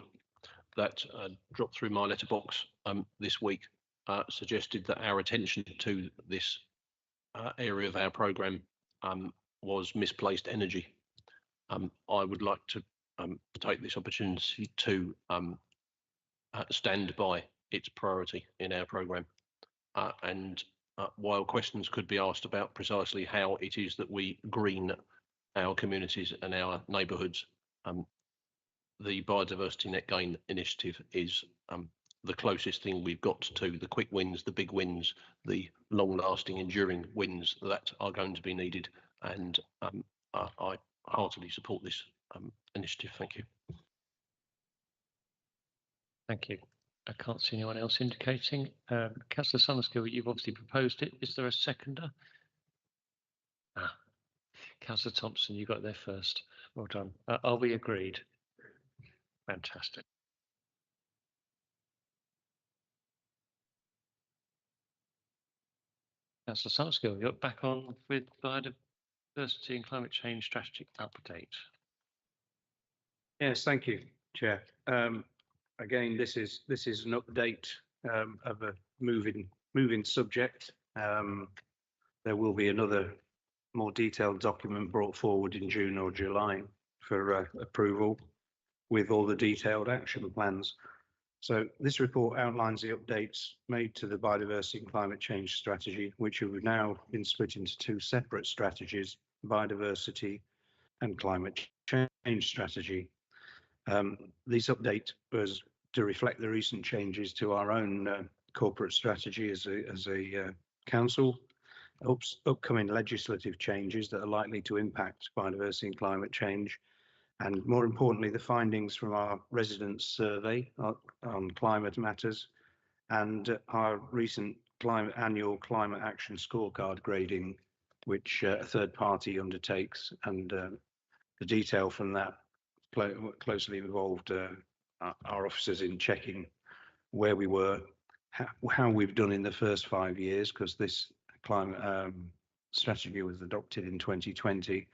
that dropped through my letterbox this week suggested that our attention to this area of our programme was misplaced energy. I would like to take this opportunity to stand by its priority in our programme, and while questions could be asked about precisely how it is that we green our communities and our neighbourhoods, the Biodiversity Net Gain initiative is the closest thing we've got to the quick wins, the big wins, the long-lasting, enduring wins that are going to be needed. And I heartily support this initiative. Thank you. Thank you. I can't see anyone else indicating. Councillor Summerskill, you've obviously proposed it. Is there a seconder? Councillor Thompson, you got there first. Well done. Are we agreed? Fantastic. Councillor Summerskill, you're back on with biodiversity and climate change strategy update. Yes, thank you, Chair. Again, this is an update of a moving subject. There will be another more detailed document brought forward in June or July for approval, with all the detailed action plans. So this report outlines the updates made to the biodiversity and climate change strategy, which have now been split into two separate strategies: biodiversity and climate change strategy. These updates was to reflect the recent changes to our own corporate strategy as a council, upcoming legislative changes that are likely to impact biodiversity and climate change, and more importantly, the findings from our residents' survey on climate matters and our recent annual climate action scorecard grading, which a third party undertakes, and the detail from that closely involved our officers in checking where we were, how we've done in the first 5 years, because this climate strategy was adopted in 2020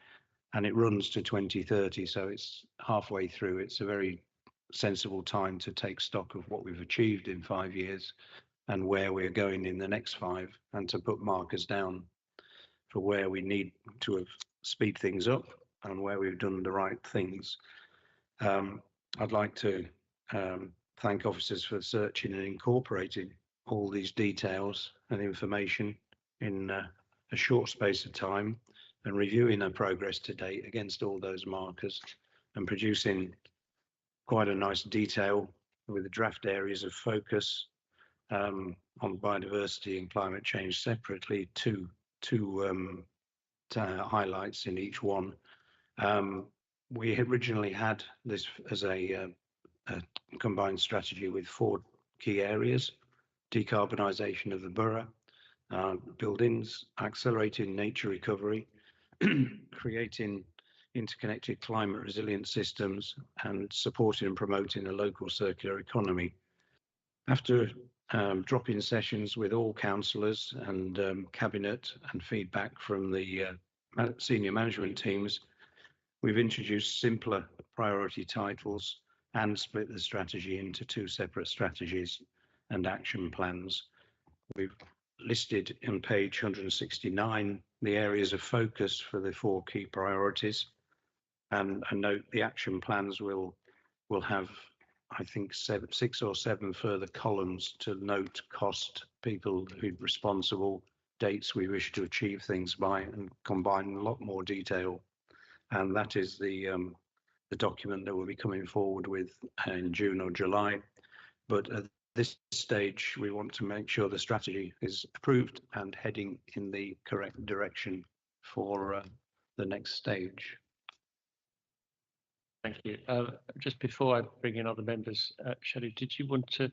and it runs to 2030, so it's halfway through. It's a very sensible time to take stock of what we've achieved in 5 years and where we're going in the next 5, and to put markers down for where we need to have speed things up and where we've done the right things. I'd like to thank officers for searching and incorporating all these details and information in a short space of time, and reviewing our progress to date against all those markers, and producing quite a nice detail with the draft areas of focus on biodiversity and climate change separately, two highlights in each one. We originally had this as a combined strategy with 4 key areas: decarbonisation of the borough, buildings, accelerating nature recovery, creating interconnected climate resilient systems, and supporting and promoting a local circular economy. After drop-in sessions with all councillors and cabinet and feedback from the senior management teams, we've introduced simpler priority titles and split the strategy into 2 separate strategies and action plans. We've listed on page 169 the areas of focus for the 4 key priorities, and note the action plans will have, I think, 6 or 7 further columns to note cost, people who're responsible, dates we wish to achieve things by, and combine a lot more detail. And that is the document that we'll be coming forward with in June or July. But at this stage, we want to make sure the strategy is approved and heading in the correct direction for the next stage. Thank you. Just before I bring in other members, Shelley, did you want to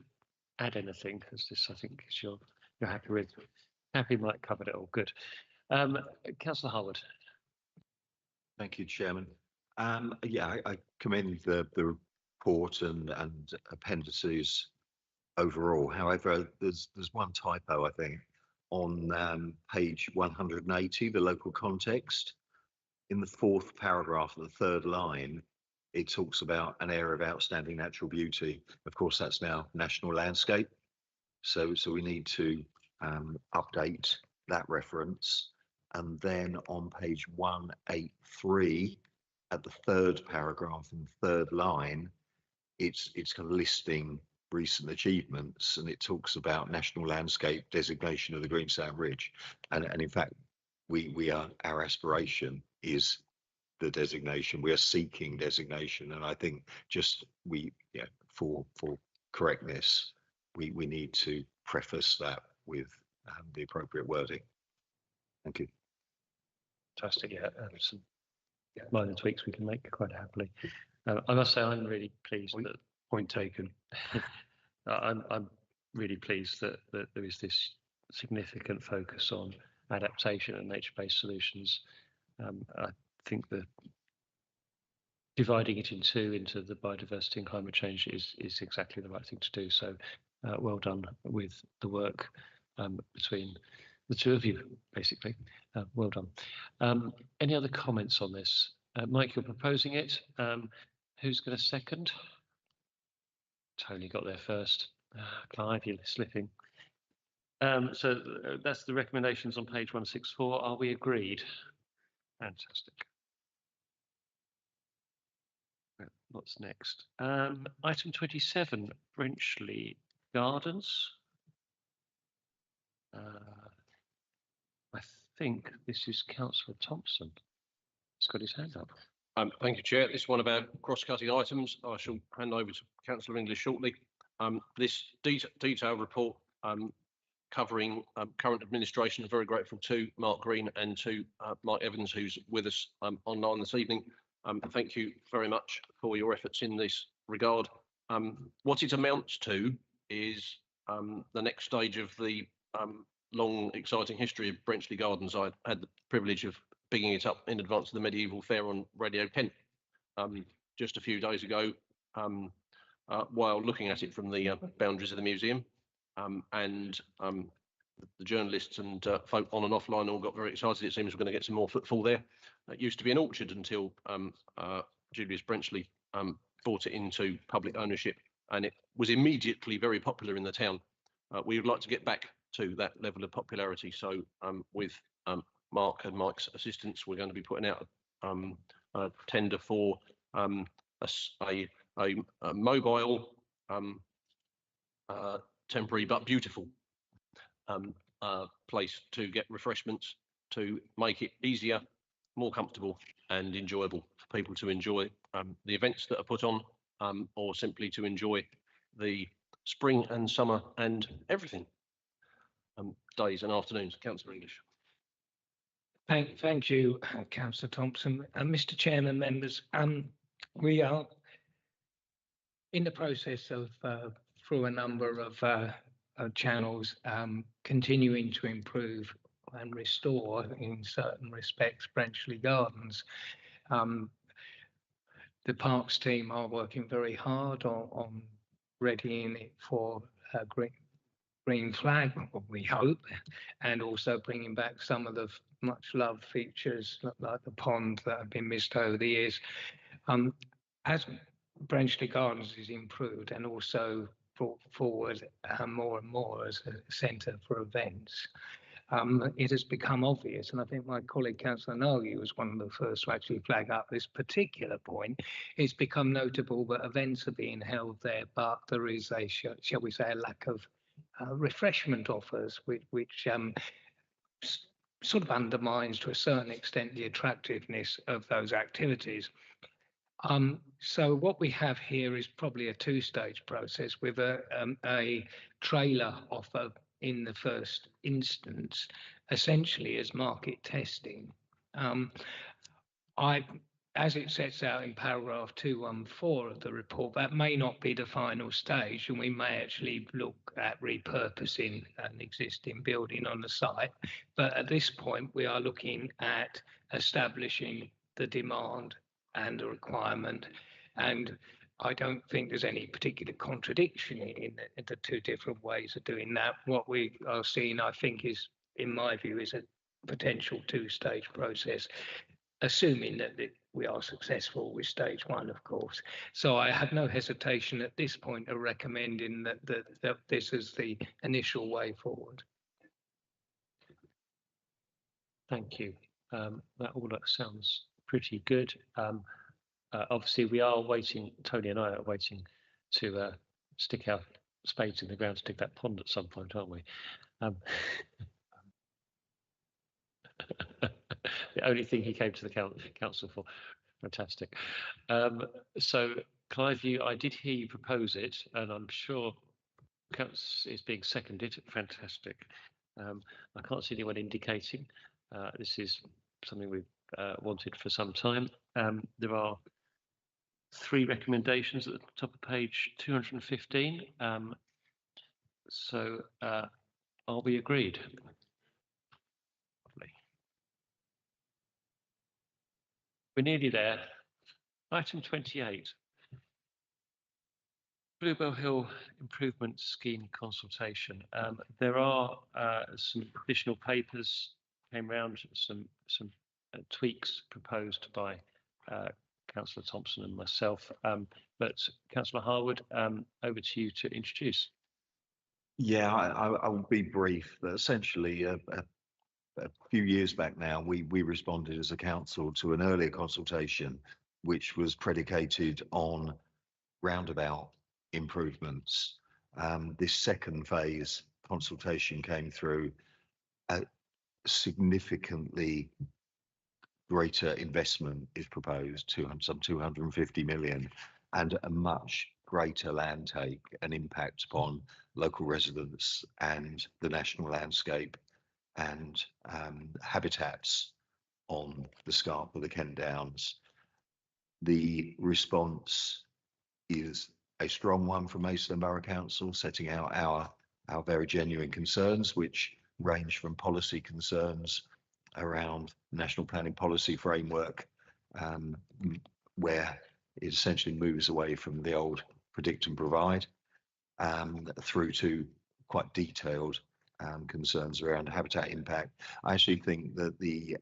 add anything? Because this, I think, is you're happy with. Happy Mike covered it all. Good. Councillor Harwood. Thank you, Chairman. Yeah, I commend the report and appendices overall. However, there's one typo, I think, on page 180, the local context. In the 4th paragraph of the 3rd line, it talks about an area of outstanding natural beauty. Of course, that's now national landscape. So we need to update that reference. And then on page 183, at the 3rd paragraph and 3rd line, it's kind of listing recent achievements, and it talks about national landscape designation of the Greensand Ridge. And in fact, our aspiration is the designation. We are seeking designation, and I think just for correctness, we need to preface that with the appropriate wording. Thank you. Fantastic. Yeah, some minor tweaks we can make quite happily. I must say I'm really pleased that point taken. I'm really pleased that there is this significant focus on adaptation and nature-based solutions. I think that dividing it into the biodiversity and climate change is exactly the right thing to do. So well done with the work between the two of you, basically. Well done. Any other comments on this? Mike, you're proposing it. Who's going to second? Tony got there first. Clive, you're slipping. So that's the recommendations on page 164. Are we agreed? Fantastic. What's next? Item 27, Brenchley Gardens. I think this is Councillor Thompson. He's got his hand up. Thank you, Chair. This is one of our cross-cutting items. I shall hand over to Councillor English shortly. This detailed report covering current administration is very grateful to Mark Green and to Mike Evans, who's with us online this evening. Thank you very much for your efforts in this regard. What it amounts to is the next stage of the long, exciting history of Brenchley Gardens. I had the privilege of bigging it up in advance of the medieval fair on Radio Kent just a few days ago, while looking at it from the boundaries of the museum. And the journalists and folk on and offline all got very excited. It seems we're going to get some more footfall there. It used to be an orchard until Julius Brenchley bought it into public ownership, and it was immediately very popular in the town. We would like to get back to that level of popularity. So with Mark and Mike's assistance, we're going to be putting out a tender for a mobile, temporary but beautiful place to get refreshments, to make it easier, more comfortable and enjoyable for people to enjoy the events that are put on, or simply to enjoy the spring and summer and everything days and afternoons. Councillor English. Thank you, Councillor Thompson. Mr. Chairman, members, we are in the process of, through a number of channels, continuing to improve and restore, in certain respects, Brenchley Gardens. The Parks team are working very hard on readying it for a green flag, we hope, and also bringing back some of the much loved features like the pond that have been missed over the years. As Brenchley Gardens is improved, and also brought forward more and more as a centre for events, it has become obvious, and I think my colleague Councillor Nagy was one of the first to actually flag up this particular point. It's become notable that events are being held there, but there is a, shall we say, a lack of refreshment offers, which sort of undermines to a certain extent the attractiveness of those activities. So what we have here is probably a two-stage process with a trailer offer in the first instance, essentially as market testing. As it sets out in paragraph 214 of the report, that may not be the final stage, and we may actually look at repurposing an existing building on the site. But at this point, we are looking at establishing the demand and the requirement, and I don't think there's any particular contradiction in the two different ways of doing that. What we are seeing, I think, is, in my view, is a potential two-stage process, assuming that we are successful with stage one, of course. So I have no hesitation at this point of recommending that this is the initial way forward. Thank you. That all sounds pretty good. Obviously, we are waiting, Tony and I are waiting to stick our spades in the ground to dig that pond at some point, aren't we? The only thing he came to the council for. Fantastic. So, Clive, I did hear you propose it, and I'm sure it's being seconded. Fantastic. I can't see anyone indicating. This is something we've wanted for some time. There are 3 recommendations at the top of page 215. So are we agreed? Lovely. We're nearly there. Item 28. Bluebell Hill Improvement Scheme consultation. There are some additional papers came round, some tweaks proposed by Councillor Thompson and myself, but Councillor Harwood, over to you to introduce. Yeah, I will be brief. But essentially, a few years back now, we responded as a council to an earlier consultation, which was predicated on roundabout improvements. This second phase consultation came through a significantly greater investment is proposed, some 250 million, and a much greater land take and impact upon local residents and the national landscape and habitats on the scarp of the Kent Downs. The response is a strong one from Maidstone Borough Council, setting out our very genuine concerns, which range from policy concerns around national planning policy framework, where it essentially moves away from the old predict and provide, through to quite detailed concerns around habitat impact. I actually think that the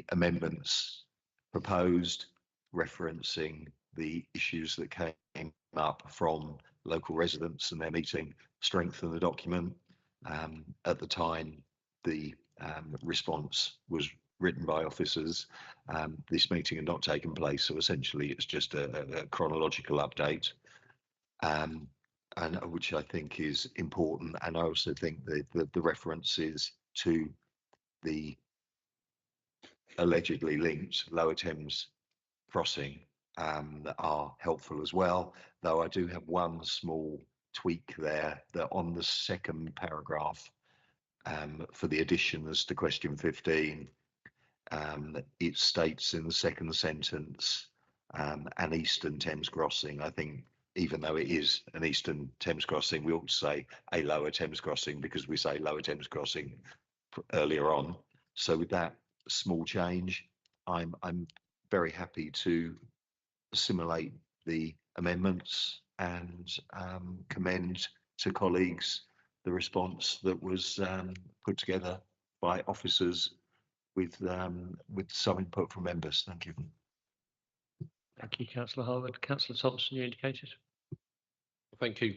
amendments proposed referencing the issues that came up from local residents and their meeting strengthen the document. At the time, the response was written by officers. This meeting had not taken place, so essentially it's just a chronological update, and which I think is important. And I also think that the references to the allegedly linked Lower Thames crossing are helpful as well, though I do have one small tweak there, that on the second paragraph for the additions to question 15, it states in the second sentence an Eastern Thames crossing. I think even though it is an Eastern Thames crossing, we ought to say a Lower Thames crossing, because we say Lower Thames crossing earlier on. So with that small change, I'm very happy to assimilate the amendments and commend to colleagues the response that was put together by officers with some input from members. Thank you. Thank you, Councillor Harwood. Councillor Thompson, you indicated. Thank you.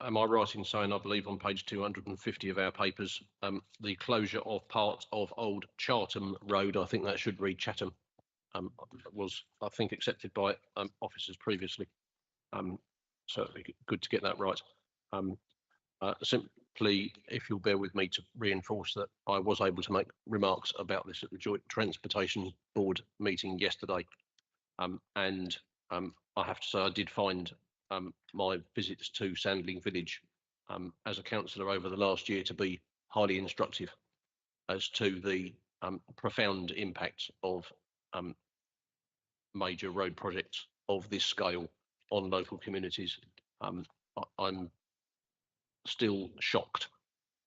Am I right in saying, I believe on page 250 of our papers, the closure of part of Old Chartham Road, I think that should read Chatham, was, I think, accepted by officers previously. So it'd be good to get that right. Simply, if you'll bear with me to reinforce that I was able to make remarks about this at the Joint Transportation Board meeting yesterday. And I have to say, I did find my visits to Sandling Village as a councillor over the last year to be highly instructive as to the profound impact of major road projects of this scale on local communities. I'm still shocked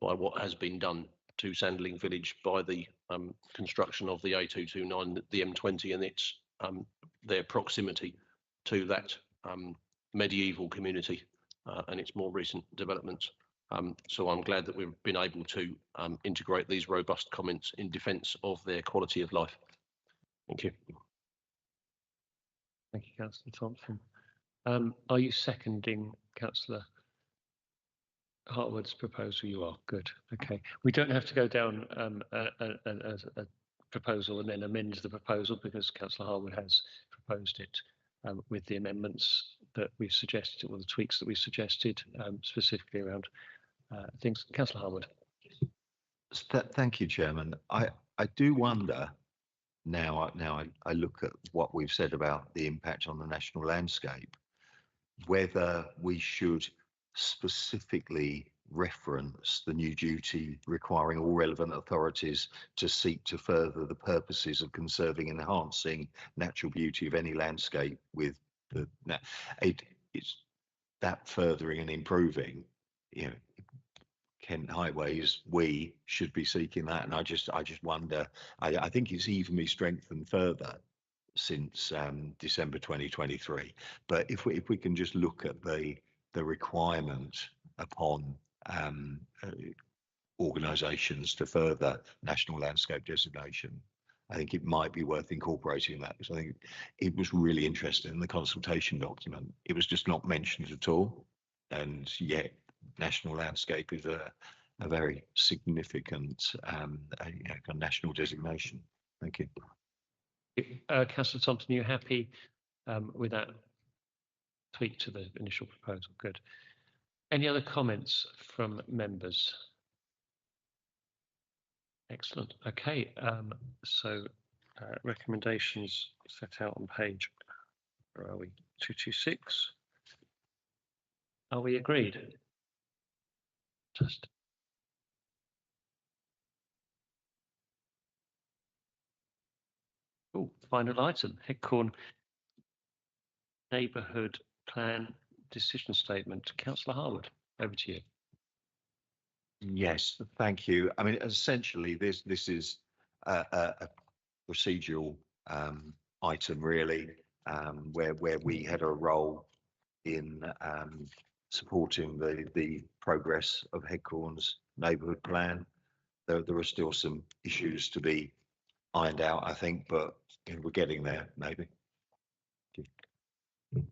by what has been done to Sandling Village by the construction of the A229, the M20, and its their proximity to that medieval community and its more recent developments. So I'm glad that we've been able to integrate these robust comments in defence of their quality of life. Thank you. Thank you, Councillor Thompson. Are you seconding Councillor Hartwood's proposal? You are. Good. Okay. We don't have to go down a proposal and then amend the proposal, because Councillor Hartwood has proposed it with the amendments that we've suggested, or the tweaks that we suggested, specifically around things. Councillor Hartwood. Thank you, Chairman. I do wonder now I look at what we've said about the impact on the national landscape, whether we should specifically reference the new duty requiring all relevant authorities to seek to further the purposes of conserving and enhancing natural beauty of any landscape with the it's that furthering and improving, you know, Kent Highways, we should be seeking that. And I just wonder, I think it's even been strengthened further since December 2023. But if we can just look at the requirement upon organisations to further national landscape designation, I think it might be worth incorporating that, because I think it was really interesting in the consultation document. It was just not mentioned at all, and yet national landscape is a very significant national designation. Thank you. Councillor Thompson, are you happy with that tweak to the initial proposal? Good. Any other comments from members? Excellent. Okay. So recommendations set out on page, where are we? 226. Are we agreed? Just. Oh, final item, Headcorn Neighbourhood Plan Decision Statement. Councillor Harwood, over to you. Yes, thank you. I mean, essentially, this is a procedural item, really, where we had a role in supporting the progress of Headcorn's neighbourhood plan. There are still some issues to be ironed out, I think, but we're getting there, maybe. That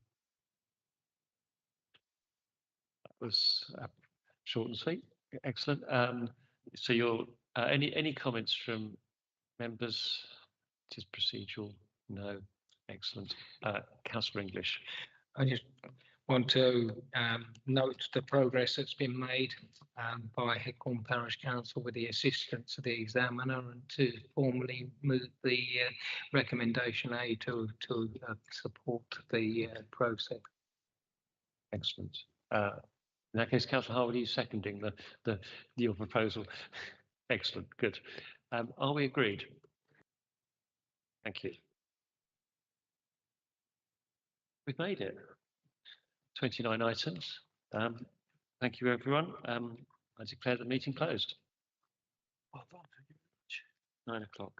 was short and sweet. Excellent. So you're any comments from members? It is procedural. No. Excellent. Councillor English. I just want to note the progress that's been made by Headcorn Parish Council with the assistance of the examiner, and to formally move the recommendation A to support the process. Excellent. In that case, Councillor Harwood, are you seconding your proposal? Excellent. Good. Are we agreed? Thank you. We've made it. 29 items. Thank you, everyone. I declare the meeting closed. 9 o'clock.